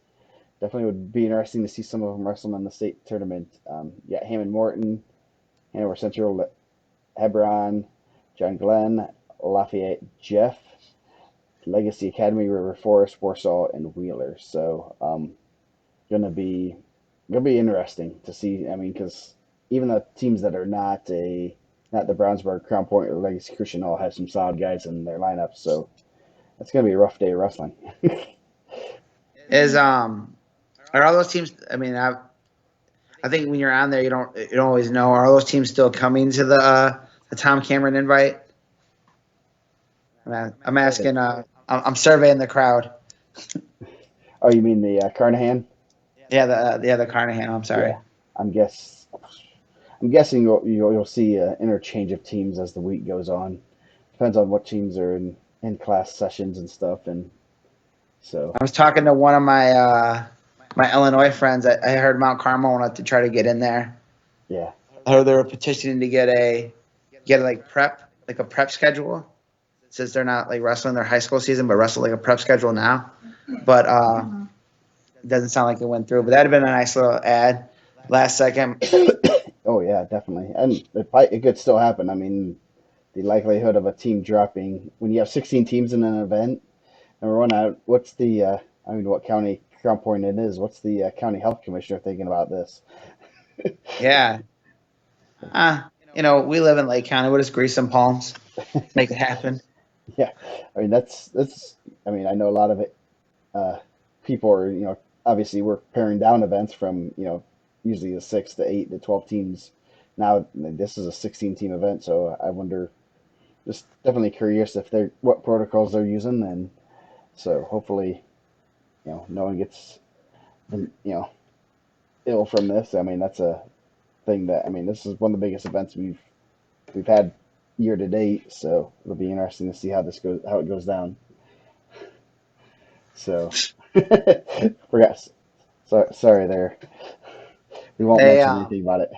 Definitely would be interesting to see some of them wrestle in the state tournament. Yeah, Hammond Morton, Hanover Central, Hebron, John Glenn, Lafayette Jeff, Legacy Academy, River Forest, Warsaw, and Wheeler. So gonna be interesting to see. I mean, because even the teams that are not the Brownsburg, Crown Point, or Legacy Christian all have some solid guys in their lineup. So it's gonna be a rough day of wrestling. Is are all those teams? I mean, I think when you're on there, you don't always know. Are all those teams still coming to the Tom Cameron invite? I'm asking. I'm surveying the crowd. Oh, you mean the Carnahan? Yeah, the Carnahan. I'm sorry. Yeah, I'm guess I'm guessing you'll see an interchange of teams as the week goes on. Depends on what teams are in class sessions and stuff, and so I was talking to one of my Illinois friends. I heard Mount Carmel wanted to try to get in there. yeah, I heard they were petitioning to get like a prep schedule since they're not like wrestling their high school season, but wrestle like a prep schedule now. But it doesn't sound like it went through. But that'd have been a nice little ad. Last second, oh yeah, definitely, and it could still happen. I mean, the likelihood of a team dropping when you have 16 teams in an event. Number one, what's the I mean, what county Crown Point it is? What's the county health commissioner thinking about this? yeah. We live in Lake County. We'll just grease some palms, make it happen. Yeah, I mean that's. I mean, I know a lot of it. Uh, People are obviously we're paring down events from usually the 6 to 8 to 12 teams. Now this is a 16 team event, so I wonder. Just definitely curious if they're what protocols they're using, and so hopefully no one gets ill from this. I mean that's a thing that I mean this is one of the biggest events we've had year to date, so it'll be interesting to see how it goes down. So forgot. Sorry there. We won't They, mention anything about it.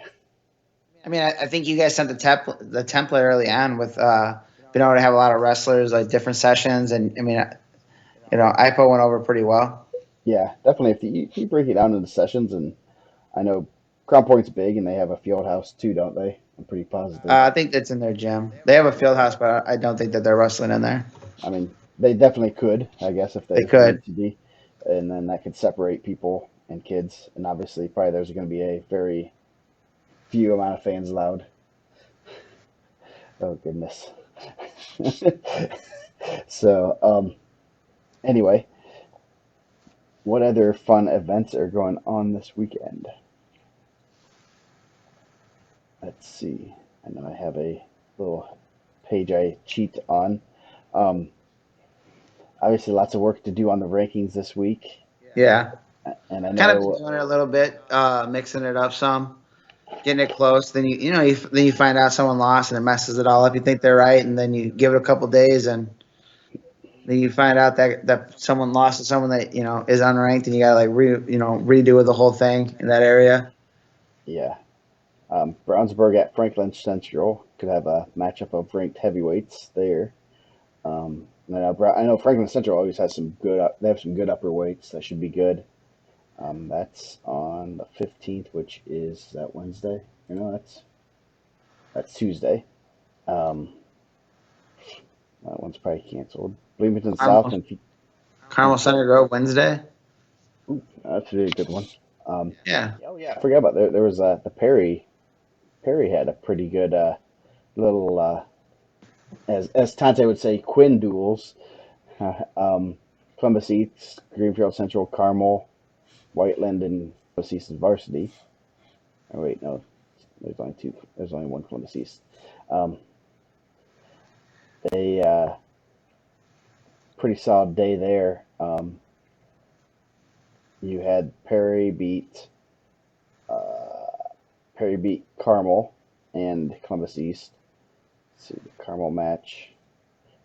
I mean, I think you guys sent the template early on with being able to have a lot of wrestlers, like different sessions, and I mean, IPO went over pretty well. Yeah, definitely. If you break it down into sessions, and I know Crown Point's big, and they have a field house too, don't they? I'm pretty positive. I think that's in their gym. They have a field house, but I don't think that they're wrestling in there. I mean, they definitely could, I guess, if They they could. need to be, and then that could separate people and kids, and obviously, probably there's going to be a very few amount of fans allowed. Oh goodness. So, anyway, what other fun events are going on this weekend? Let's see. I know I have a little page I cheat on. Um, Obviously, lots of work to do on the rankings this week, Yeah, and I kind of been know, doing it a little bit, mixing it up some, getting it close. Then then you find out someone lost and it messes it all up. You think they're right, and then you give it a couple days, and then you find out that someone lost to someone that is unranked, and you gotta like redo the whole thing in that area. yeah, Brownsburg at Franklin Central could have a matchup of ranked heavyweights there. And I know Franklin Central always has some good. They have some good upper weights that should be good. That's on the 15th, which is that Wednesday. That's That's Tuesday. Um, that one's probably canceled. Bloomington South Carmel, and Carmel Center Grove Wednesday. that's a really good one. Um, Yeah. oh yeah, I forgot about there was the Perry. Perry had a pretty good little as Tante would say Quinn duels. um, Columbus East, Greenfield Central, Carmel, Whiteland, and Columbus East is varsity. Oh wait, no, there's only two. There's only one Columbus East. Um, they pretty solid day there. You had Perry beat Carmel and Columbus East. Let's see the Carmel match.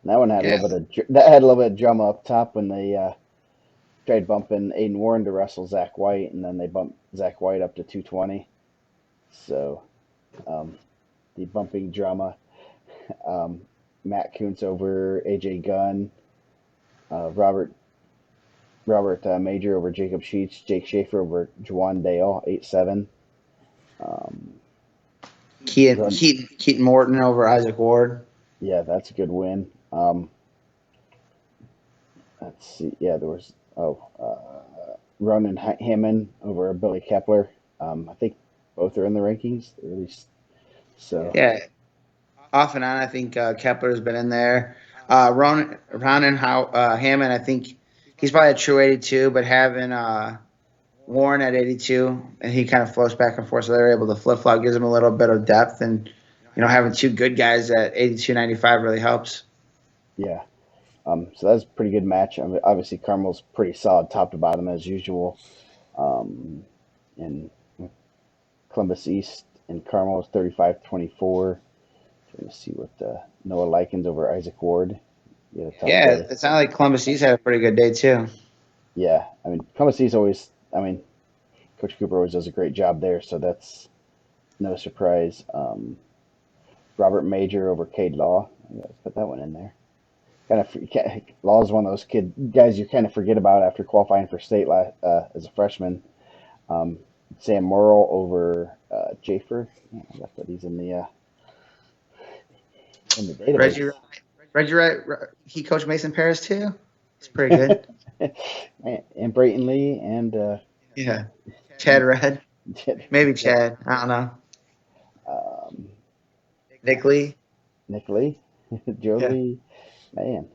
And that one had a Yeah. little bit of that had a little bit of drama up top when they tried bumping Aiden Warren to wrestle Zach White, and then they bumped Zach White up to 220. So um, the bumping drama. Um, Matt Kuntz over AJ Gunn. Robert Major over Jacob Sheets. Jake Schaefer over Juwan Dale 8-7. Um, Run, Keaton Morton over Isaac Ward. yeah, that's a good win. Let's see. Yeah, there was Ronan Hammond over Billy Kepler. I think both are in the rankings, at least. So Yeah. Off and on, I think Kepler's been in there. Ronan Hammond, I think he's probably a true 82, but having Warren at 82, and he kind of floats back and forth, so they're able to flip flop, gives him a little bit of depth, and having two good guys at 82, 95 really helps. yeah, so that's a pretty good match. I mean, obviously, Carmel's pretty solid top to bottom as usual. Um, and Columbus East and Carmel is 35-24. Trying to see what Noah Likens over Isaac Ward. He had a tough Yeah, day. it sounded like Columbus East had a pretty good day too. Yeah, I mean, Columbus East always. I mean, Coach Cooper always does a great job there, so that's no surprise. Robert Major over Cade Law. Let's put that one in there. Law is one of those guys you kind of forget about after qualifying for state as a freshman. Um, Sam Morrill over Jafer. Yeah, I got that he's in the Reggie database. Reggie Wright, he coached Mason Paris too. It's pretty good. And Brayton Lee and Yeah, Chad Red, maybe Chad. I don't know. um, Nick Lee. Nick Lee, Joe Yeah, Lee, man.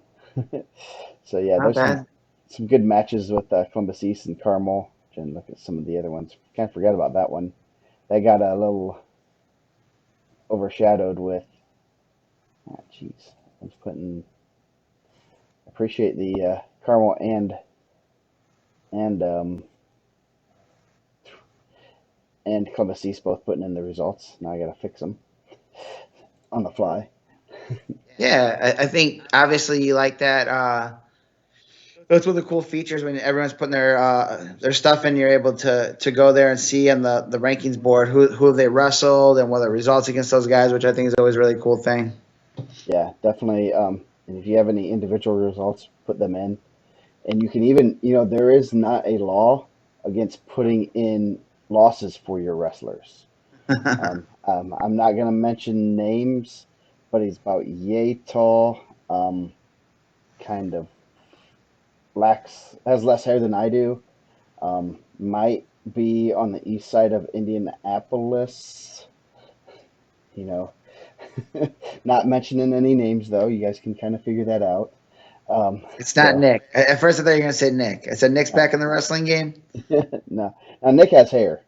So yeah, not there's bad. some good matches with Columbus East and Carmel. And look at some of the other ones. Kind of forgot about that one. That got a little overshadowed with. Oh, jeez, I was putting. Appreciate the Carmel and and Columbus East both putting in the results. Now I got to fix them on the fly. Yeah, I think obviously you like that. That's one of the cool features when everyone's putting their stuff in. You're able to go there and see on the rankings board who they wrestled and what the results against those guys, which I think is always a really cool thing. Yeah, definitely. And if you have any individual results, put them in. And you can even, there is not a law against putting in losses for your wrestlers. I'm not going to mention names, but he's about yay tall, kind of has less hair than I do. Might be on the east side of Indianapolis. You know, not mentioning any names though. You guys can kind of figure that out. It's not So Nick. At first, I thought you were gonna say Nick. I said Nick's back in the wrestling game. no, now Nick has hair,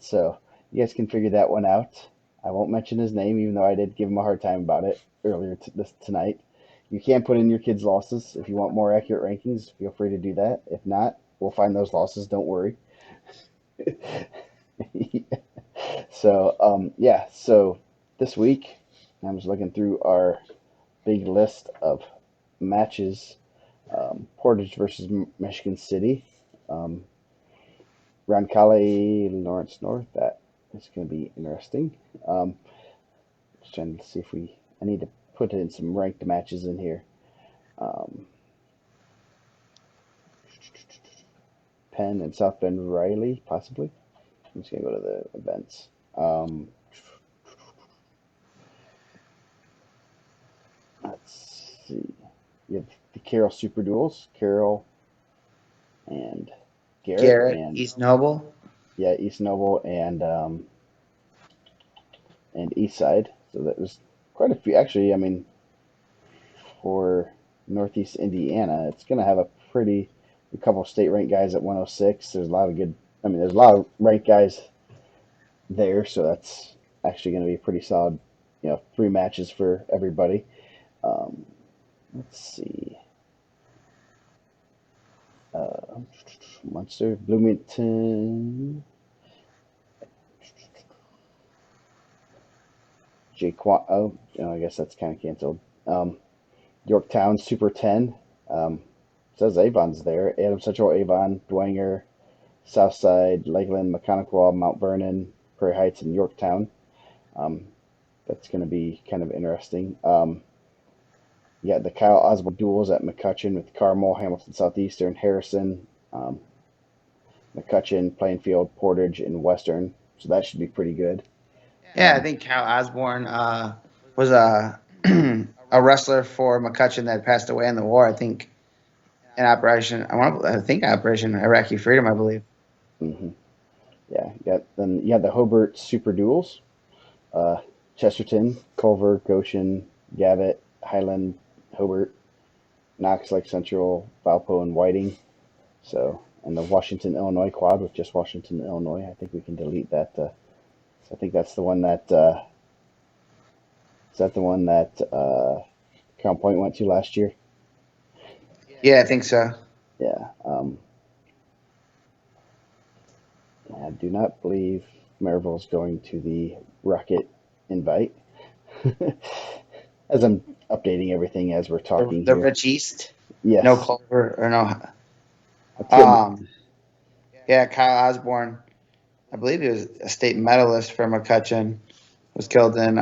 so you guys can figure that one out. I won't mention his name, even though I did give him a hard time about it earlier tonight. You can put in your kids' losses if you want more accurate rankings. Feel free to do that. If not, we'll find those losses. Don't worry. So yeah, so this week I was looking through our big list of matches. Portage versus Michigan City. Um, Roncalli, Lawrence North. That is going to be interesting. Just trying to see if I need to put in some ranked matches in here. Um, Penn and South Bend Riley, possibly. I'm just going to go to the events. Um, see. You have the Carroll Super Duels, Carroll and Garrett, Garrett, and East Noble. yeah, East Noble and East Side. So that was quite a few. Actually, I mean, for Northeast Indiana, it's going to have a couple of state ranked guys at 106. There's a lot of good. I mean, there's a lot of ranked guys there, so that's actually going to be pretty solid. Three matches for everybody. Um, let's see. Munster, Bloomington, Jaquan. Oh, I guess that's kind of canceled. Yorktown Super 10. Um, says Avon's there. Adam Central, Avon, Dwenger, Southside, Lakeland, Mechanical, Mount Vernon, Prairie Heights, and Yorktown. Um, that's going to be kind of interesting. You got the Kyle Osborne duels at McCutcheon with Carmel, Hamilton Southeastern, Harrison, um, McCutcheon, Plainfield, Portage, and Western. So that should be pretty good. Yeah, I think Cal Osborne was a a wrestler for McCutcheon that passed away in the war. I think in Operation. I think Operation Iraqi Freedom. I believe. hmm Yeah, then you got the Hobart Super Duels, uh, Chesterton, Culver, Goshen, Gavitt, Highland, Hobart, Knox Lake Central, Valpo, and Whiting. So, and the Washington, Illinois quad with just Washington, Illinois. I think we can delete that. So I think that's the one that is that the one that Crown Point went to last year. Yeah, I think so. Yeah. I do not believe Maryville's going to the Rocket Invite. As I'm updating everything as we're talking The here. Rich East. No Yes, Culver or no. that's good. Um, yeah, Kyle Osborne. I believe he was a state medalist for McCutcheon. Was killed in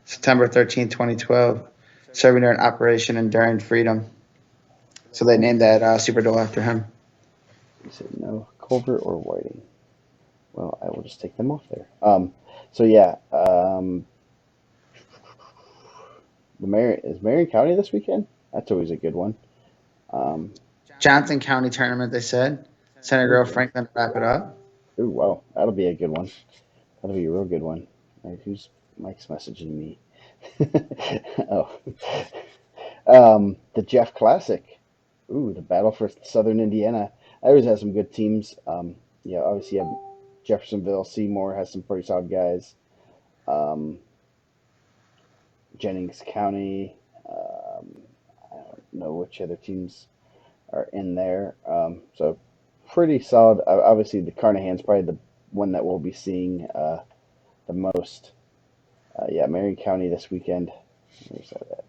September 13th, 2012, serving during Operation Enduring Freedom. So they named that Super Bowl after him. You said no Culver or Whiting. Well, I will just take them off there. So yeah, is Marion County this weekend? That's always a good one. Um, Johnson County tournament, they said. Senator Earl okay. Franklin to wrap it up. Ooh, wow, that'll be a good one. That'll be a real good one. All right, who's Mike's messaging me? Oh, the Jeff Classic. Ooh, the battle for Southern Indiana. I always have some good teams. Obviously you have Jeffersonville, Seymour has some pretty solid guys. Um, Jennings County. I don't know which other teams are in there. So pretty solid. Obviously, the Carnahan's probably the one that we'll be seeing the most. Yeah, Marion County this weekend. Where's that at?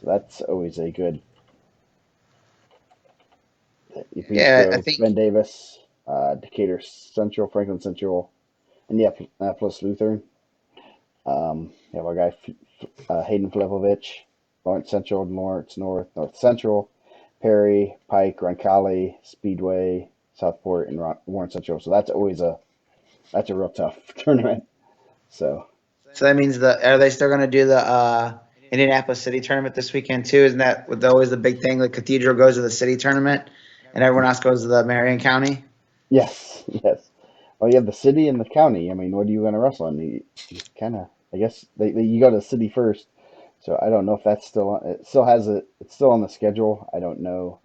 So that's always a good. Yeah, I Episco, think Ben Davis, Decatur Central, Franklin Central, Indianapolis Lutheran. You have our guy Hayden Filipovich, Lawrence Central, Lawrence North, North Central, Perry, Pike, Roncalli, Speedway, Southport, and Warren Central. So that's a real tough tournament. So so. That means are they still going to do the Indianapolis City tournament this weekend too? Isn't that always the big thing? The Cathedral goes to the city tournament, and everyone else goes to the Marion County. yes, yes. Well, you have the city and the county. I mean, what are you going to wrestle in? You kind of, I guess, you go to the city first. So I don't know if that's still on. It still has it. It's still on the schedule. I don't know.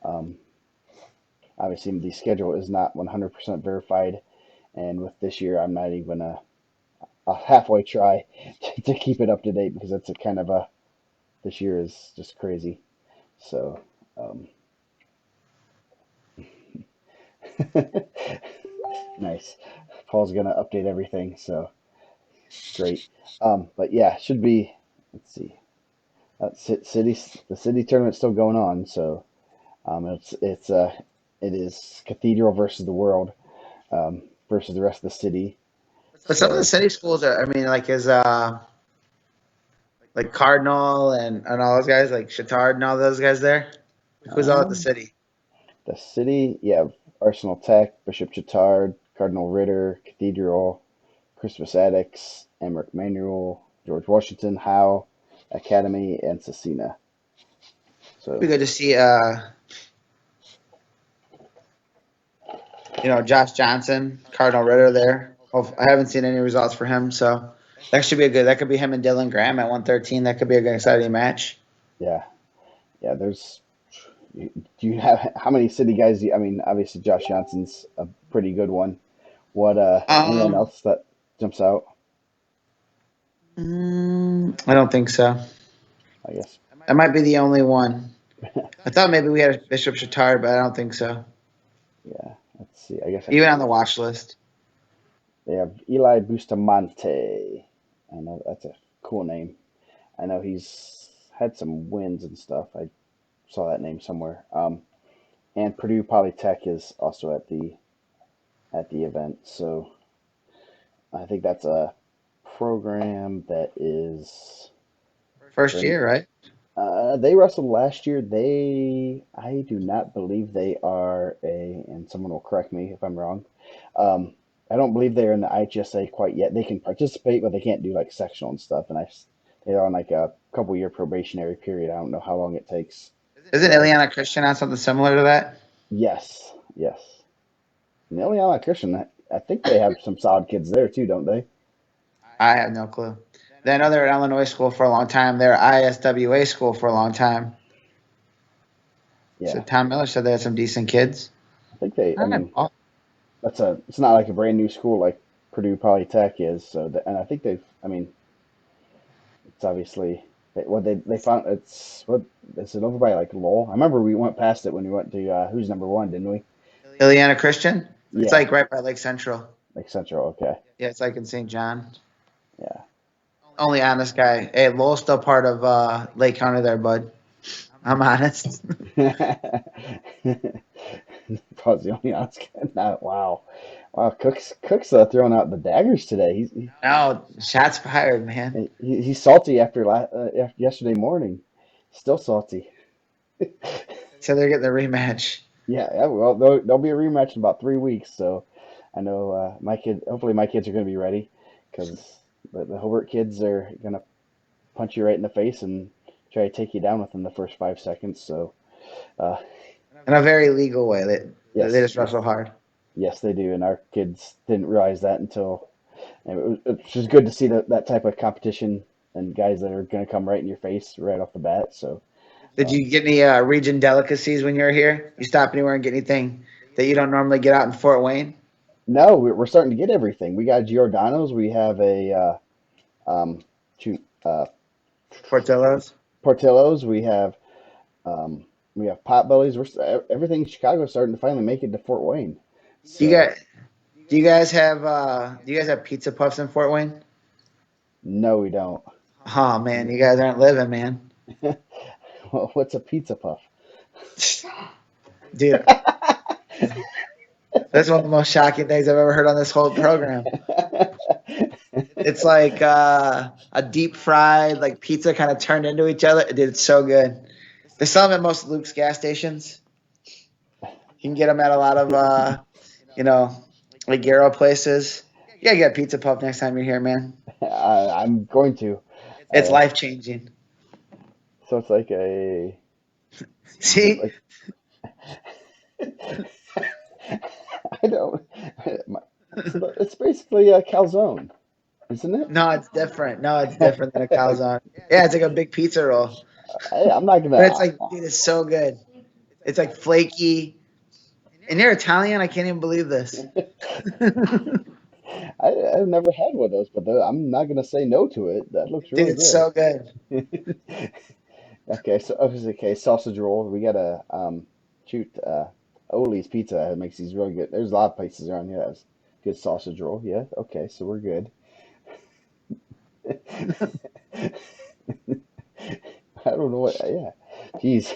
Um, Obviously, the schedule is not 100% verified, and with this year, I'm not even a halfway try to keep it up to date because it's a kind of a this year is just crazy. So, um, nice. Paul's gonna update everything, so great. But yeah, should be. Let's see. The city tournament's still going on, so it is Cathedral versus the world versus the rest of the city. But some of the So city schools are. I mean, like is like Cardinal and all those guys, like Chittard and all those guys there. Who's all at the um, city? the city, yeah, Arsenal Tech, Bishop Chittard, Cardinal Ritter, Cathedral, Christmas Addicts, Emmerich Manuel. George Washington, Howe, Academy, and Cecina. Be So good to see, Josh Johnson, Cardinal Ritter there. I haven't seen any results for him, so that should be a good. That could be him and Dylan Graham at 113. That could be a good, exciting match. yeah, yeah. Do you have how many city guys? I mean, obviously Josh Johnson's a pretty good one. What anyone Um, else that jumps out? I don't think so. I guess. That might be the only one. I thought maybe we had a Bishop Chatard, but I don't think so. Yeah. Let's see. I guess Even on the watch list. they have Eli Bustamante. I know that's a cool name. I know he's had some wins and stuff. I saw that name somewhere. And Purdue Polytech is also at the event. So I think that's a program that is First for. year, right? They wrestled last year. I do not believe they are and someone will correct me if I'm wrong. Um, I don't believe they're in the IHSA quite yet. They can participate, but they can't do like sectional and stuff. They're on like a couple year probationary period. I don't know how long it takes. Isn't So Ileana Christian on something similar to that? yes, yes. And Illinois Christian, I think they have some solid kids there too, don't they? I have no clue. I know they're at Illinois school for a long time. They're ISWA school for a long time. So Yeah, Tom Miller said they had some decent kids. I think they. I All right, mean, Paul. it's not like a brand new school like Purdue Polytech is. And I think they've. I mean, it's obviously what they found. It's what is it over by like Lowell? I remember we went past it when we went to Who's Number One, didn't we? Ileana Christian. It's Yeah, like right by Lake Central. like Central. Okay, Yeah, it's like in St. John. yeah. Only honest guy. Hey, Lowell's still part of Lake County there, bud. I'm honest. Probably the only honest guy. No, wow, wow. Cook's throwing out the daggers today. No, shots fired, man. He's salty after yesterday morning. Still salty. So they're getting the rematch. Yeah, yeah. Well, there'll be a rematch in about 3 weeks. So I know my kid. Hopefully, my kids are going to be ready because the Hobart kids are going to punch you right in the face and try to take you down within the first 5 seconds. So uh, In a very legal way. They yes, just wrestle hard. yes, they do. And our kids didn't realize that until and it was good to see that type of competition and guys that are going to come right in your face right off the bat. So. Did you get any region delicacies when you were here? You stop anywhere and get anything that you don't normally get out in Fort Wayne? No, we're starting to get everything. We got Giordano's. We have um, shoot, uh, Portillo's? Portillo's. Um, we have Potbellies. Everything in Chicago is starting to finally make it to Fort Wayne. Do you So got do you guys have pizza puffs in Fort Wayne? no, we don't. Oh man, you guys aren't living, man. Well, what's a pizza puff? Dude, that's one of the most shocking things I've ever heard on this whole program. It's like a deep fried like pizza kind of turned into each other. Dude, it's so good. They sell them at most Luke's gas stations. You can get them at a lot of you know, like gyro places. You gotta get a pizza puff next time you're here, man. I'm going to. It's Uh, life changing. so it's like a. Is it See? like? I don't. It's basically a calzone, isn't it? No, it's different. No, it's different than a calzone. Yeah, it's like a big pizza roll. I'm not But it's gonna. like, dude, it's so good. It's like flaky. And you're Italian? I can't even believe this. Dude, I've never had one of those, but I'm not gonna say no to it. That looks really it's so good. good. Okay, so okay, sausage roll. We got a shoot. Oli's Pizza makes these really good. There's a lot of places around here that has good sausage roll. Yeah, okay, so we're good. I don't know what. Yeah, jeez.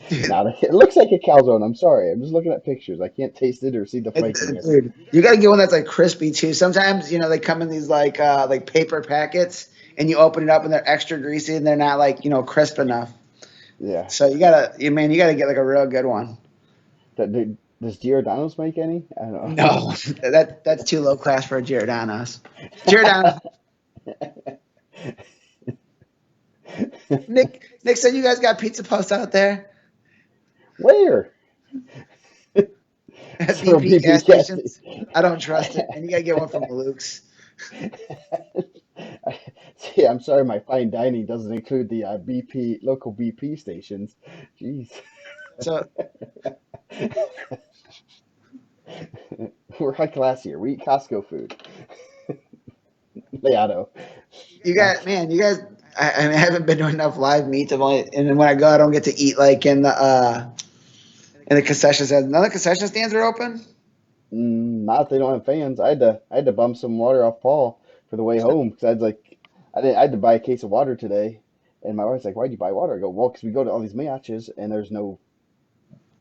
Dude, Now it looks like a calzone. I'm sorry. I'm just looking at pictures. I can't taste it or see the flaking here. dude, you gotta get one that's like crispy too. Sometimes, they come in these like paper packets and you open it up and they're extra greasy and they're not like, crisp enough. Yeah. So you gotta get like a real good one. Does Giordano's make any? I don't know. No, that's too low class for a Giordano's. Giordano, Nick said you guys got pizza posts out there Where? at So BP BP gas gas stations. I don't trust it, man. You gotta get one from Luke's. See, I'm sorry, my fine dining doesn't include the BP local BP stations. Jeez, So we're high class here. We eat Costco food. Leato. you Uh, got man, you guys. I mean, I haven't been to enough live meets. I've only, and then when I go, I don't get to eat like in the concession stands. None of the concession stands are open. not if they don't have fans. I had to bum some water off Paul for the way home because I had to buy a case of water today, and my wife's like, "Why'd you buy water?" I go, "Well, because we go to all these matches and there's no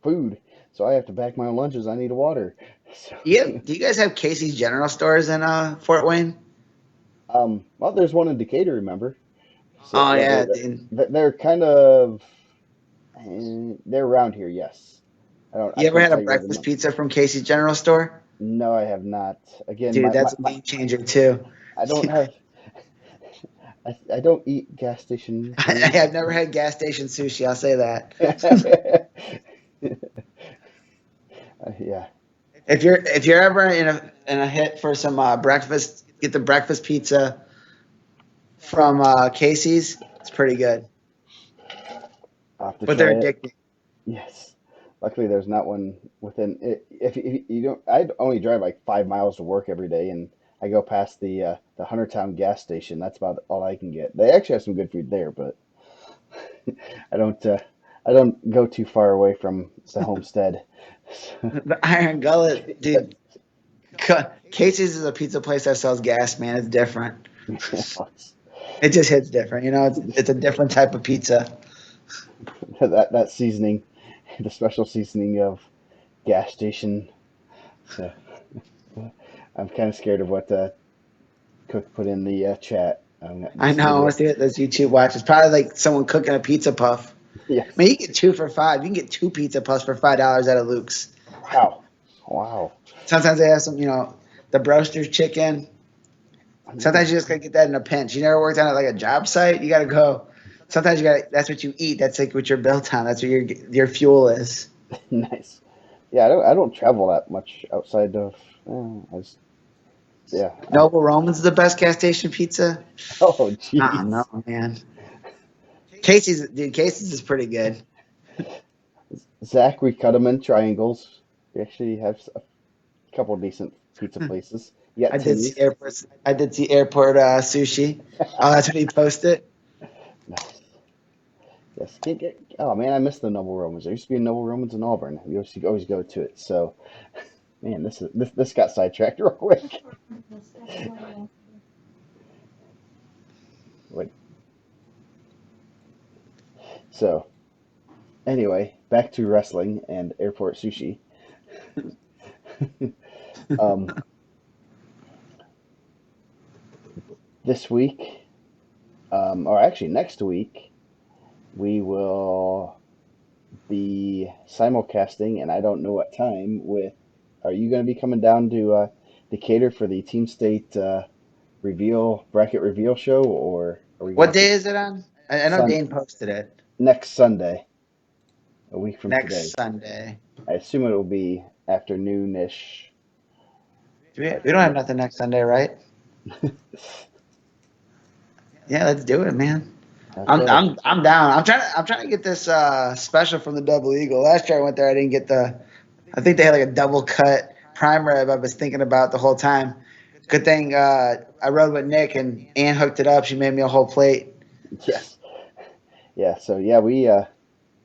food, so I have to pack my own lunches. I need a water." So, Do you guys have Casey's General Stores in Fort Wayne? well, there's one in Decatur, remember? So Oh yeah, yeah, dude. they're kind of they're around here. Yes, I You ever couldn't had a tell you where the breakfast pizza from Casey's General Store? no, I have not. Again, Dude, that's a game changer too. I don't have I don't eat gas station I food. have never had gas station sushi. I'll say that. Yeah, If you're ever in a hit for some breakfast, get the breakfast pizza from Casey's. It's pretty good, I'll have to but try they're it. addicting. Yes. Luckily, there's not one within. If you don't, I only drive like 5 miles to work every day, and I go past the Huntertown gas station. That's about all I can get. They actually have some good food there, but I don't. I don't go too far away from the homestead. The Iron Gullet, dude. Casey's is a pizza place that sells gas, man. It's different. It just hits different. It's a different type of pizza. That seasoning, the special seasoning of gas station. So I'm kind of scared of what Cook put in the chat. I'm not I just know. I maybe. want to see those YouTube watches. Probably like someone cooking a pizza puff. I Yes. mean, you get two for $5. You can get two pizza puffs for $5 at a Luke's. Wow. Wow. Sometimes they have some, the broaster's chicken. Sometimes you just gotta get that in a pinch. You never worked on it like a job site. You gotta go. Sometimes you gotta. That's what you eat. That's like what you're built on. That's what your fuel is. Nice. Yeah, I don't travel that much outside of. I just, yeah. Noble Roman's is the best gas station pizza. Oh, I don't know, jeez. man. Casey's is pretty good. Zach, we cut them in triangles. We actually have a couple decent pizza places. You got I did see Timmy's. airports. I did see airport sushi. Oh, that's what he posted. Nice. Yes. Can't get. Oh man, I miss the Noble Romans. There used to be a Noble Romans in Auburn. We used to always go to it. So, man, this got sidetracked real quick. Wait. So, anyway, back to wrestling and airport sushi. Um, this week, or actually next week, we will be simulcasting, and I don't know what time. Are you going to be coming down to Decatur for the Team State reveal bracket reveal show, or are we going What to day is it on? I know Sun Dane posted it. next Sunday, a week from Next today? Sunday. I assume it will be afternoonish, We don't have nothing next Sunday, right? Yeah, let's do it, man. I'm okay. I'm I'm down. I'm trying to get this special from the Double Eagle. Last year I went there, I didn't get the. I think they had like a double cut prime rib. I was thinking about the whole time. Good thing I rode with Nick and Ann hooked it up. She made me a whole plate. Yes. Yeah. So yeah, we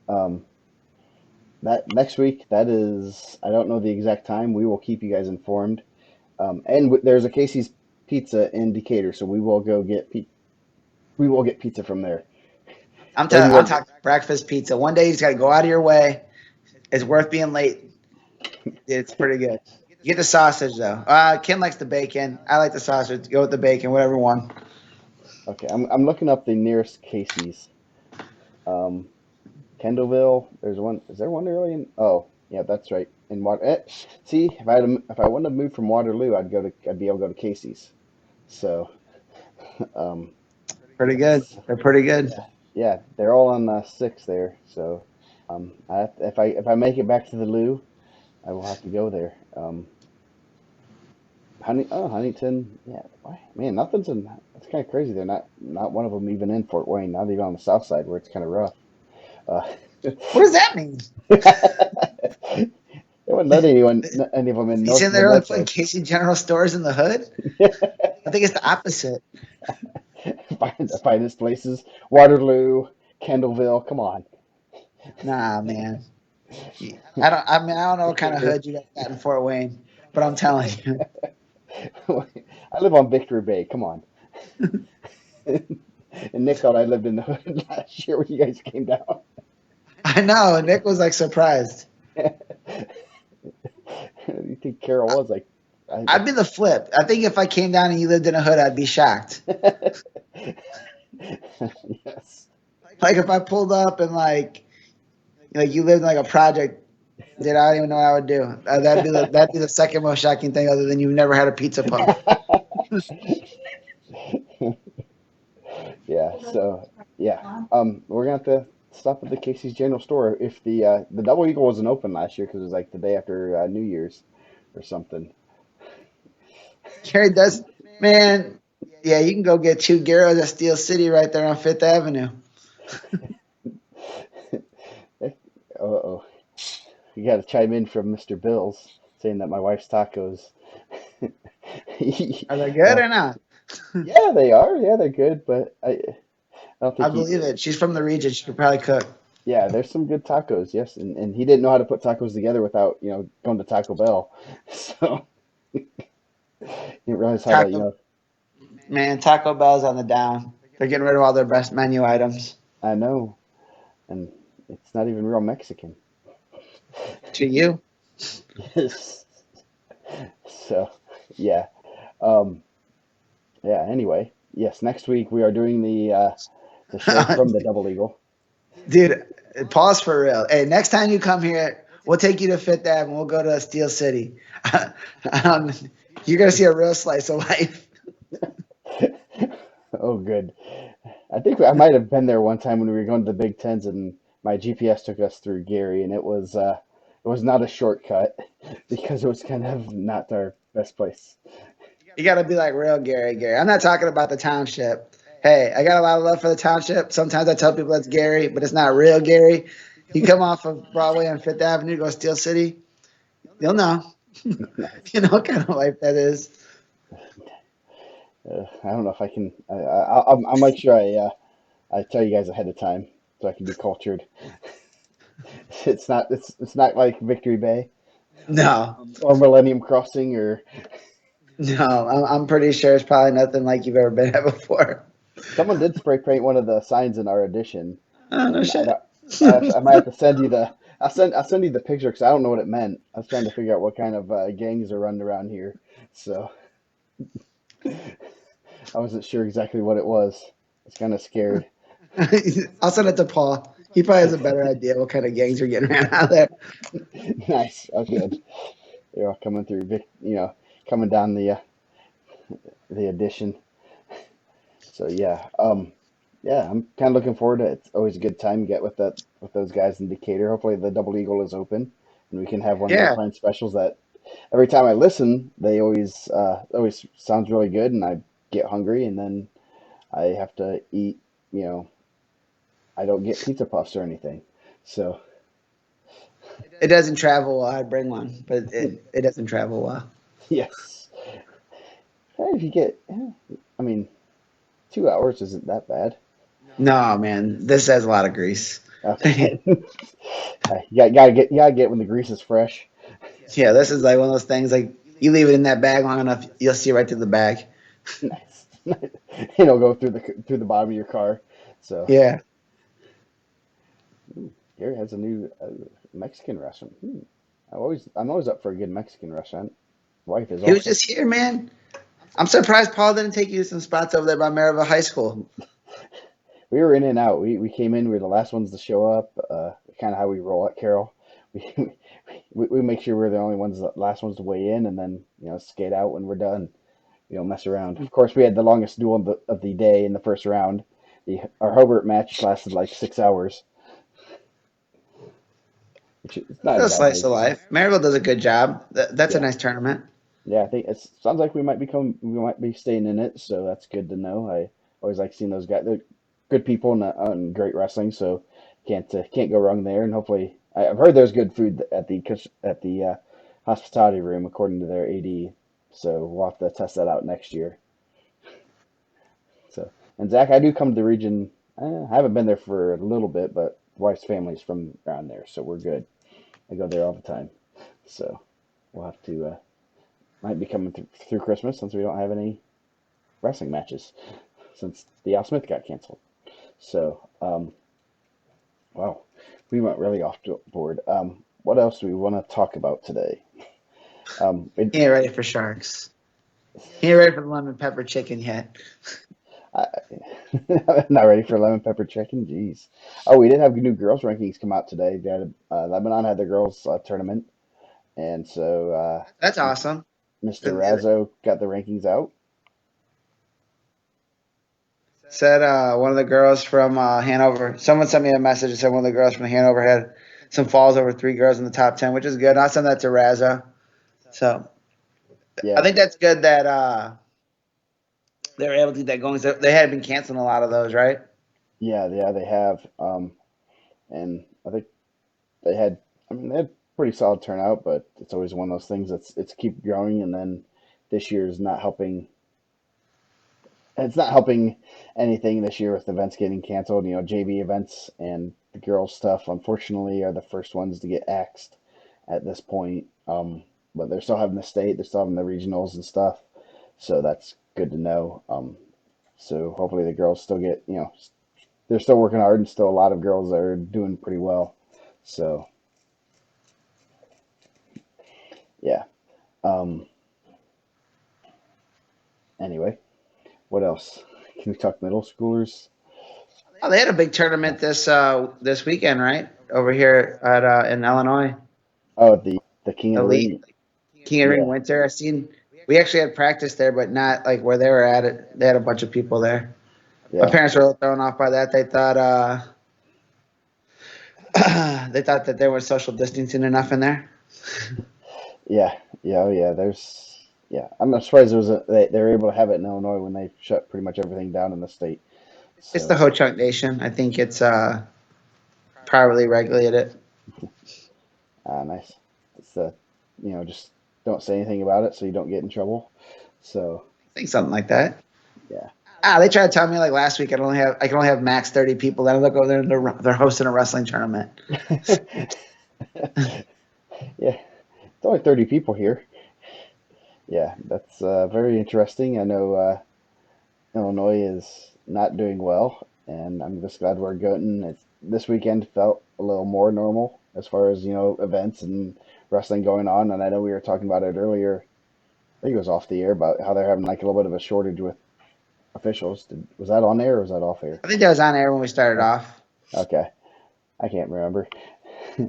um that next week. That is, I don't know the exact time. We will keep you guys informed. And there's a Casey's Pizza in Decatur, so we will get pizza from there. Maybe I'm we'll. talking breakfast pizza. One day you just got to go out of your way. It's worth being late. It's pretty good. You get the sausage though. Ken likes the bacon. I like the sausage. Go with the bacon, whatever one. Okay, I'm looking up the nearest Casey's. Um, Kendallville. There's one. Is there one really in? Oh, yeah, that's right. In Water. See, if I wouldn't have moved from Waterloo, I'd be able to go to Casey's. So, um, Pretty good. They're pretty good. Yeah, yeah, they're all on six there. So if I make it back to the Lou, I will have to go there. Huntington, yeah, man, nothing's in. It's kind of crazy. They're not one of them even in Fort Wayne. Not even on the south side where it's kind of rough. Uh, What does that mean? they wouldn't let any of them in You north saying of the they're only putting metro. Casey General stores in the hood? I think it's the opposite. The finest places, Waterloo, Kendallville. Come on. Nah, man. I don't. I mean, I don't know what kind of Decatur. hood you guys got in Fort Wayne, but I'm telling you, I live on Victory Bay. Come on. And Nick thought I lived in the hood last year when you guys came down. I know. Nick was like surprised. You think Carol was like, I, I'd be the flip. I think if I came down and you lived in a hood, I'd be shocked. yes. Like if I pulled up and like you lived in like a project, dude, I don't even know what I would do. That'd be the second most shocking thing, other than you've never had a pizza puff. Yeah. So yeah. We're gonna have to stop at the Casey's General Store if the Double Eagle wasn't open last year because it was like the day after New Year's or something. Gary does, man. Yeah, you can go get two gyros at Steel City right there on Fifth Avenue. Uh-oh. You got to chime in from Mr. Bills saying that my wife's tacos. Are they good uh, or not? yeah, they are. Yeah, they're good, but I don't I think he. believe it. She's from the region. She could probably cook. Yeah, there's some good tacos. Yes, and he didn't know how to put tacos together without going to Taco Bell. So he didn't realize how to Taco Man, Taco Bell's on the down. They're getting rid of all their best menu items. I know, and it's not even real Mexican. To you. Yes. So yeah, um, yeah. Anyway, yes. Next week we are doing the show from the Double Eagle. Dude, pause for real. Hey, next time you come here, we'll take you to Fifth Ave and we'll go to Steel City. um, you're gonna see a real slice of life. Oh, good. I think I might have been there one time when we were going to the Big Tens, and my GPS took us through Gary, and it was not a shortcut because it was kind of not our best place. You gotta be like real Gary, Gary. I'm not talking about the township. Hey, I got a lot of love for the township. Sometimes I tell people that's Gary, but it's not real Gary. You come off of Broadway on Fifth Avenue, go Steel City, you'll know. Nice. You know what kind of life that is. I don't know if I can. I'll make sure I tell you guys ahead of time so I can be cultured. It's not like Victory Bay No, or Millennium Crossing or no, I'm pretty sure it's probably nothing like you've ever been at before. someone did spray paint one of the signs in our edition, Oh, no and shit. I might have to send you the. I'll send you the picture because I don't know what it meant. I was trying to figure out what kind of gangs are running around here, so I wasn't sure exactly what it was. I was kind of scared. I'll send it to Paul. He probably has a better idea what kind of gangs are getting ran out there. Nice. Oh, good. You're all coming through, coming down the addition. So yeah, yeah, I'm kind of looking forward to it. It's always a good time to get with those guys in Decatur. Hopefully, the Double Eagle is open, and we can have one of their Yeah, planned specials. That every time I listen, they always sounds really good, and I get hungry, and then I have to eat. You know, I don't get pizza puffs or anything. So it doesn't travel well. I bring one, but it doesn't travel well. yes, if you get, I mean, 2 hours isn't that bad. No, man, this has a lot of grease. Okay, you gotta get when the grease is fresh. Yeah, this is like one of those things like you leave it in that bag long enough, you'll see right through the bag. Nice. It'll go through the bottom of your car. So Yeah. Gary has a new Mexican restaurant. I'm always up for a good Mexican restaurant. Wife is He was also. just here, man. I'm surprised Paul didn't take you to some spots over there by Maryville High School. We were in and out. We came in. We were the last ones to show up. Kind of how we roll at Carroll. We, we make sure we're the only ones, the last ones to weigh in, and then skate out when we're done. We don't mess around. Of course, we had the longest duel of the day in the first round. Our Hobart match lasted like 6 hours, which is not Still a exactly. slice of life. Maryville does a good job. That's a Yeah, nice tournament. yeah. I think it sounds like we might be staying in it, so that's good to know. I always like seeing those guys. They're good people and great wrestling, so can't go wrong there. And hopefully, I've heard there's good food at the hospitality room according to their AD. So we'll have to test that out next year. So, and Zach, I do come to the region. I haven't been there for a little bit, but wife's family's from around there, so we're good. I go there all the time. So we'll have to might be coming through Christmas since we don't have any wrestling matches since the Al Smith got canceled. So wow, we went really off board. What else do we want to talk about today? It, He ain't ready for sharks. He ain't ready for the lemon pepper chicken yet. I, not ready for lemon pepper chicken. Jeez. Oh, we did have new girls rankings come out today. They had, Lebanon had their girls tournament, and so That's awesome. Mr. Razzo got the rankings out. Said one of the girls from Hanover. Someone sent me a message and said one of the girls from Hanover had some falls over 3 girls in the top 10, which is good. I sent that to Raza. So I Yeah, think that's good that they were able to get that going. So they had been canceling a lot of those, right? yeah, they have. And I think they had, I mean, they had pretty solid turnout, but it's always one of those things that's it's keep growing, and then this year is not helping. It's not helping anything this year with events getting canceled. You know, JV events and the girls stuff, unfortunately, are the first ones to get axed at this point. But they're still having the state, they're still having the regionals and stuff, so that's good to know. So hopefully the girls still get, you know, they're still working hard, and still a lot of girls are doing pretty well. So yeah. Um, anyway, what else? Can we talk middle schoolers? Oh, they had a big tournament this weekend, right? Over here at in Illinois, Oh, the King of the Elite Ring. King of the Ring Yeah, Winter. I seen we actually had practice there, but not like where they were at it. They had a bunch of people there. My yeah, parents were a little thrown off by that. They thought they thought that there was social distancing enough in there. yeah, yeah. Oh, yeah. Yeah. I'm not surprised they were able to have it in Illinois when they shut pretty much everything down in the state. It's the So, Ho Chunk Nation. I think it's privately regulated. nice. It's just don't say anything about it so you don't get in trouble. So, I think something like that. yeah. They tried to tell me like last week I can only have max 30 people. Then I look over there and they're hosting a wrestling tournament. Yeah, it's only 30 people here. Yeah, that's very interesting. I know Illinois is not doing well, and I'm just glad we're going. This weekend felt a little more normal as far as events and wrestling going on. And I know we were talking about it earlier. I think it was off the air about how they're having like a little bit of a shortage with officials. Was that on air or was that off air? I think that was on air when we started off. Okay, I can't remember.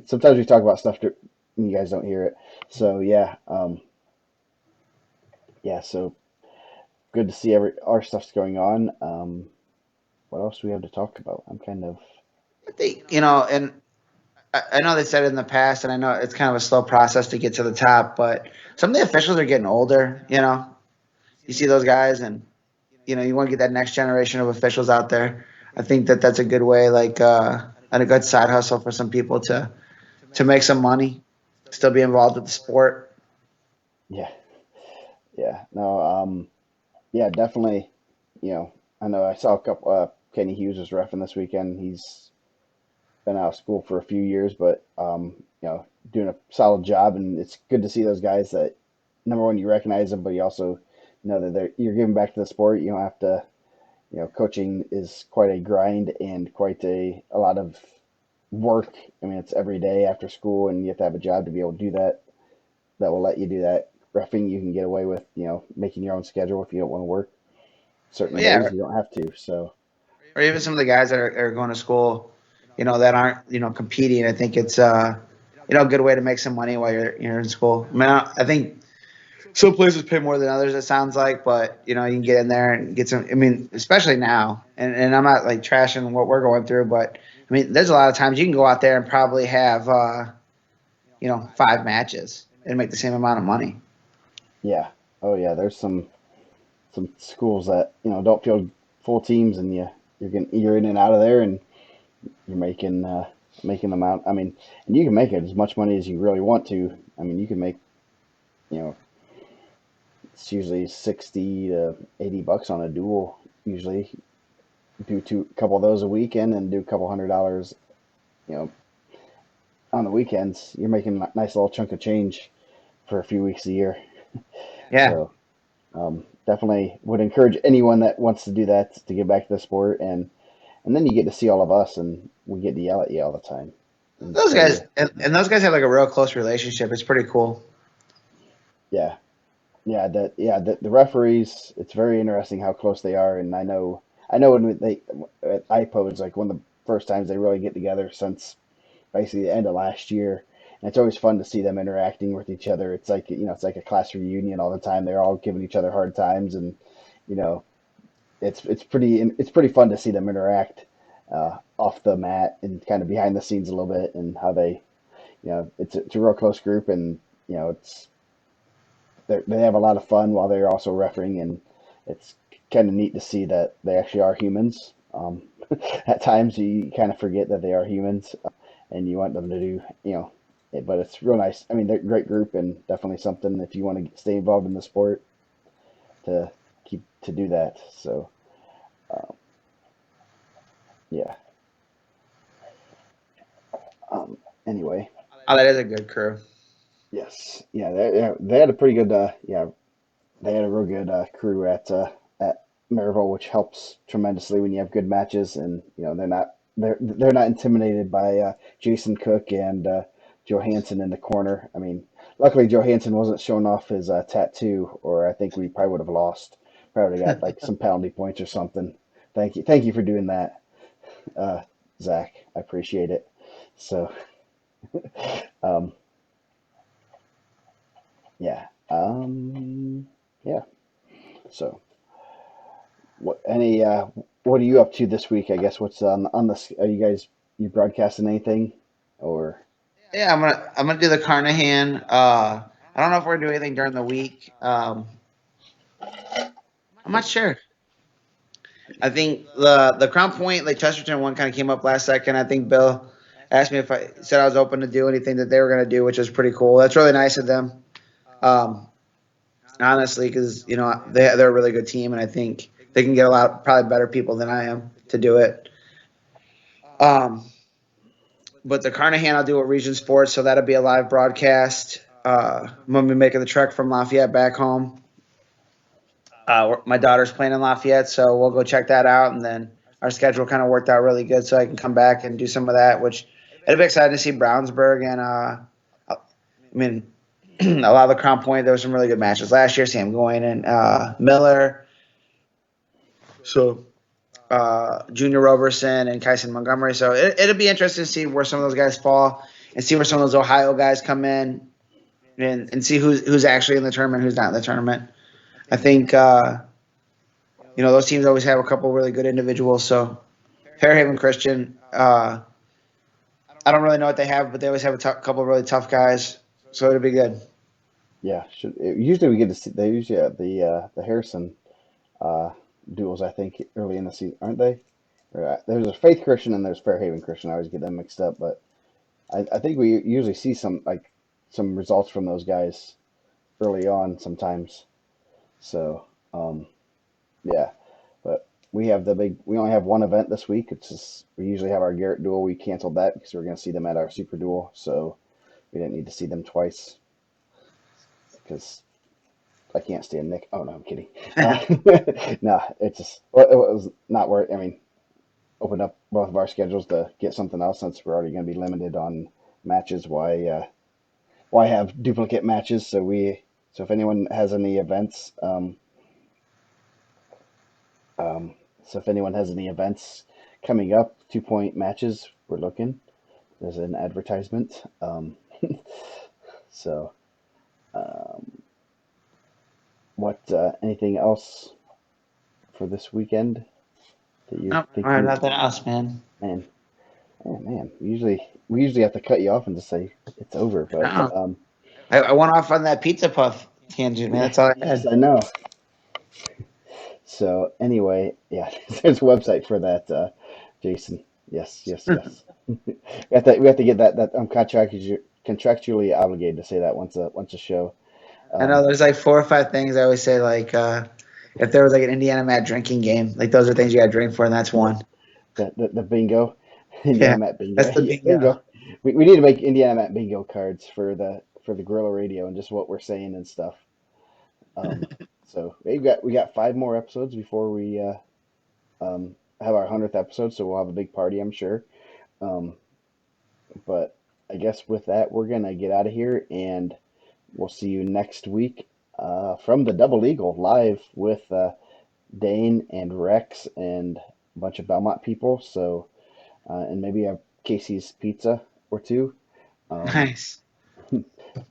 Sometimes we talk about stuff and you guys don't hear it. So yeah, yeah. So good to see our stuff's going on. What else do we have to talk about? I'm kind of And I know they said it in the past, and I know it's kind of a slow process to get to the top, but some of the officials are getting older. You see those guys, and you want to get that next generation of officials out there. I think that that's a good way, like, and a good side hustle for some people to make some money, still be involved with the sport. yeah, yeah. No, yeah, definitely. I know I saw a couple. Kenny Hughes was reffing this weekend. He's been out of school for a few years, but doing a solid job, and it's good to see those guys that number one you recognize them, but you also know that you're giving back to the sport. You don't have to. Coaching is quite a grind and quite a lot of work. I mean, it's every day after school, and you have to have a job to be able to do that. That will let you do that. Reffing, you can get away with, making your own schedule if you don't want to work certain Yeah, days. You don't have to. So, or even some of the guys that are going to school, that aren't competing. I think it's a good way to make some money while you're in school. I mean, I think some places pay more than others, it sounds like, but you can get in there and get some. I mean, especially now, and I'm not like trashing what we're going through, but I mean, there's a lot of times you can go out there and probably have 5 matches and make the same amount of money. Yeah. Oh yeah. There's some schools that don't field full teams, and you're in and out of there, and you're making them out. I mean, and you can make it as much money as you really want to. I mean, you can make you know it's usually 60 to 80 bucks on a duel. Usually, do a couple of those a weekend and do a couple $100. You know, on the weekends, you're making a nice little chunk of change for a few weeks a year. Yeah, So definitely would encourage anyone that wants to do that to get back to the sport, and then you get to see all of us, and we get to yell at you all the time and those tell guys you, and those guys have like a real close relationship. It's pretty cool. yeah, the referees. It's very interesting how close they are, and I know when they at IPO it's like one of the first times they really get together since basically the end of last year. And it's always fun to see them interacting with each other. It's like it's like a class reunion all the time. They're all giving each other hard times, and you know, it's pretty fun to see them interact off the mat and kind of behind the scenes a little bit, and how they it's a real close group, and it's they have a lot of fun while they're also refereeing, and it's kind of neat to see that they actually are humans. At times you kind of forget that they are humans, and you want them to do but it's real nice. I mean, they're a great group, and definitely something if you want to stay involved in the sport to keep to do that. So um, yeah. Anyway, Oh, that is a good crew. yes, yeah, they had a pretty good, they had a real good crew at Maryville, which helps tremendously when you have good matches, and they're not intimidated by Jason Cook and Johansson in the corner. I mean, luckily Johansson wasn't showing off his tattoo, or I think we probably would have lost. Probably got like some penalty points or something. Thank you for doing that, uh, Zach. I appreciate it. So, um, yeah, yeah. So, what are you up to this week? I guess what's on the are you broadcasting anything or Yeah, I'm gonna do the Carnahan. I don't know if we're gonna do anything during the week. I'm not sure. I think the Crown Point, like Chesterton one, kind of came up last second. I think Bill asked me if I said I was open to do anything that they were gonna do, which was pretty cool. That's really nice of them. Um, Honestly, because they're a really good team, and I think they can get a lot probably better people than I am to do it. Um, but the Carnahan I'll do at Region Sports, so that'll be a live broadcast. I'm gonna be making the trek from Lafayette back home. My daughter's playing in Lafayette, so we'll go check that out, and then our schedule kind of worked out really good, so I can come back and do some of that. Which it'll be exciting to see Brownsburg, and I mean, a lot of the Crown Point. There were some really good matches last year. Sam Goyne and Miller. So Junior Roberson and Kyson Montgomery. So it'll be interesting to see where some of those guys fall and see where some of those Ohio guys come in and see who's actually in the tournament, who's not in the tournament. I think those teams always have a couple really good individuals. So Fairhaven Christian, I don't really know what they have, but they always have a couple of really tough guys. So it'll be good. yeah, usually we get to see they usually have the Harrison uh duels, I think, early in the season, aren't they? There's a Faith Christian and there's Fairhaven Christian. I always get them mixed up, but I think we usually see some results from those guys early on sometimes. So yeah, but we only have one event this week. It's just we usually have our Garrett duel. We canceled that because we are going to see them at our Super Duel, so we didn't need to see them twice because I can't stand Nick. Oh no, I'm kidding. No, it's just it was not worth. I mean, open up both of our schedules to get something else since we're already going to be limited on matches. Why have duplicate matches? So if anyone has any events, um, if anyone has any events coming up, 2 point matches, we're looking. There's an advertisement. So um, what anything else for this weekend that you're Nope, all right, thinking? nothing else, man. Man, oh man, we usually have to cut you off and just say it's over, but No, I went off on that pizza puff tangent, man. yeah, That's all I yes, had. I know. So anyway, yeah, there's a website for that, Jason. Yes, yes, yes. We have to get that. I'm contractually obligated to say that once a show. I know Um, there's like 4 or 5 things I always say, like if there was like an Indiana Mat drinking game, like those are things you got to drink for, and that's yeah, one. the bingo, Indiana Yeah, Matt bingo. that's the Yeah, there you bingo. go. We need to make Indiana Matt bingo cards for the Gorilla Radio and just what we're saying and stuff. Um, so we got 5 more episodes before we have our 100th episode, so we'll have a big party, I'm sure. Um, but I guess with that, we're gonna get out of here, and we'll see you next week from the Double Eagle live with Dane and Rex and a bunch of Belmont people. So and maybe a Casey's Pizza or two. Um, Nice.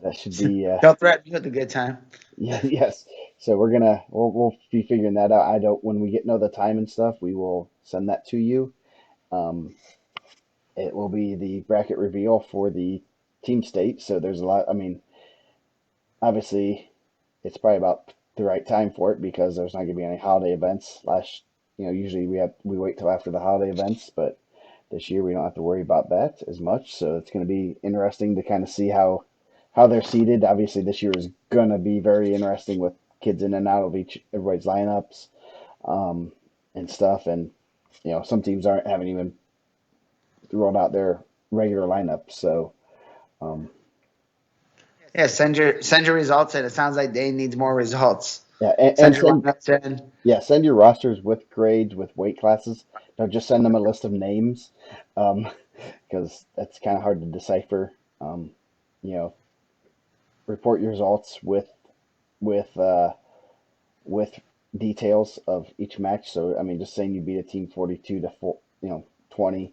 that should be Don't threaten me with a good time. yeah, yes. So we'll be figuring that out. I don't when we know the time and stuff, we will send that to you. Um, it will be the bracket reveal for the team state. So there's a lot. I mean, obviously, it's probably about the right time for it because there's not going to be any holiday events. Usually we wait till after the holiday events, but this year we don't have to worry about that as much. So it's going to be interesting to kind of see how they're seated. Obviously, this year is going to be very interesting with kids in and out of everybody's lineups um, and stuff. And some teams haven't even rolled out their regular lineup. So um, Yeah, send your results in. It sounds like Dane needs more results. yeah, Send and your lineups in. send your rosters with grades with weight classes. Don't just send them a list of names because that's kind of hard to decipher. Um, you know, report your results with uh, with details of each match. So I mean, just saying you beat a team 42 to 20,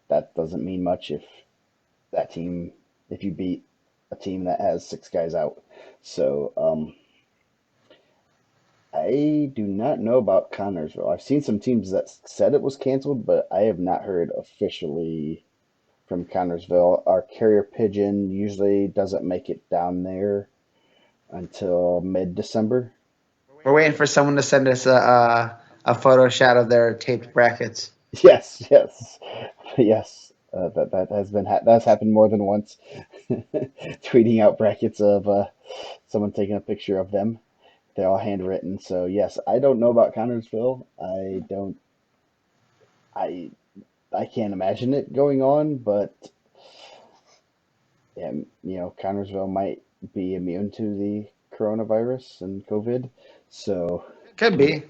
that doesn't mean much that team if you beat a team that has 6 guys out. So I do not know about Connorsville. I've seen some teams that said it was canceled, but I have not heard officially from Connorsville. Our carrier pigeon usually doesn't make it down there until mid-December. We're waiting for someone to send us a photo shot of their taped brackets. Yes, yes, yes. That has that's happened more than once. Tweeting out brackets of someone taking a picture of them. They're all handwritten. So yes, I don't know about Connorsville. I don't. I I can't imagine it going on, but yeah, Connorsville might be immune to the coronavirus and COVID. So Could be.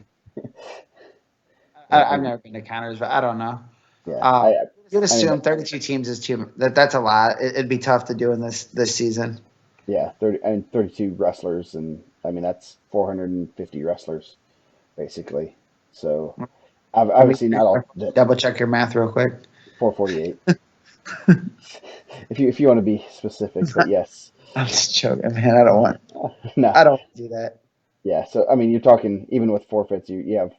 yeah, I've never been to Connors, but I don't know. yeah. Um, you'd I mean, assume 32 teams is too. That's a lot. It'd be tough to do in this season. yeah, 32 wrestlers, and I mean that's 450 wrestlers basically. So Let me obviously not all that double check your math real quick. 448 if you want to be specific, but yes, I'm just joking, man. I don't want. no, I don't want to do that. yeah. So I mean, you're talking even with forfeits, you have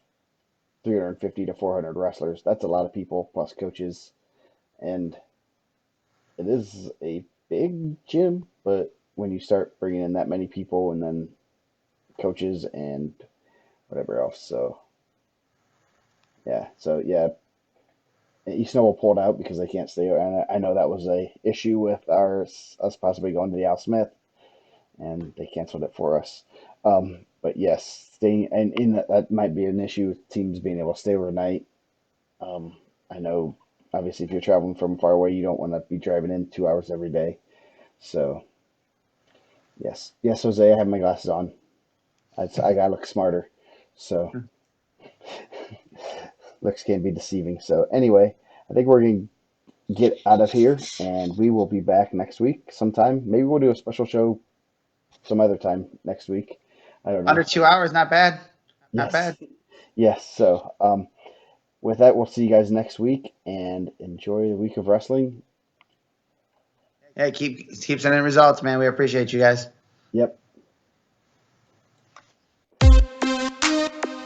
350 to 400 wrestlers. That's a lot of people plus coaches, and it is a big gym. But when you start bringing in that many people and then coaches and whatever else, so yeah, East Noble pulled out because they can't stay. And I know that was a issue with us possibly going to the Al Smith, and they canceled it for us. But yes, staying and in that might be an issue with teams being able to stay overnight. I know obviously if you're traveling from far away, you don't want to be driving in 2 hours every day. So yes, yes, Jose, I have my glasses on. I gotta look smarter. So looks can be deceiving. So anyway, I think we're gonna get out of here, and we will be back next week sometime. Maybe we'll do a special show some other time next week. I don't Under know. 2 hours, not bad. Not Yes, bad. yes. So with that, we'll see you guys next week, and enjoy the week of wrestling. Yeah, keep sending results, man. We appreciate you guys. Yep.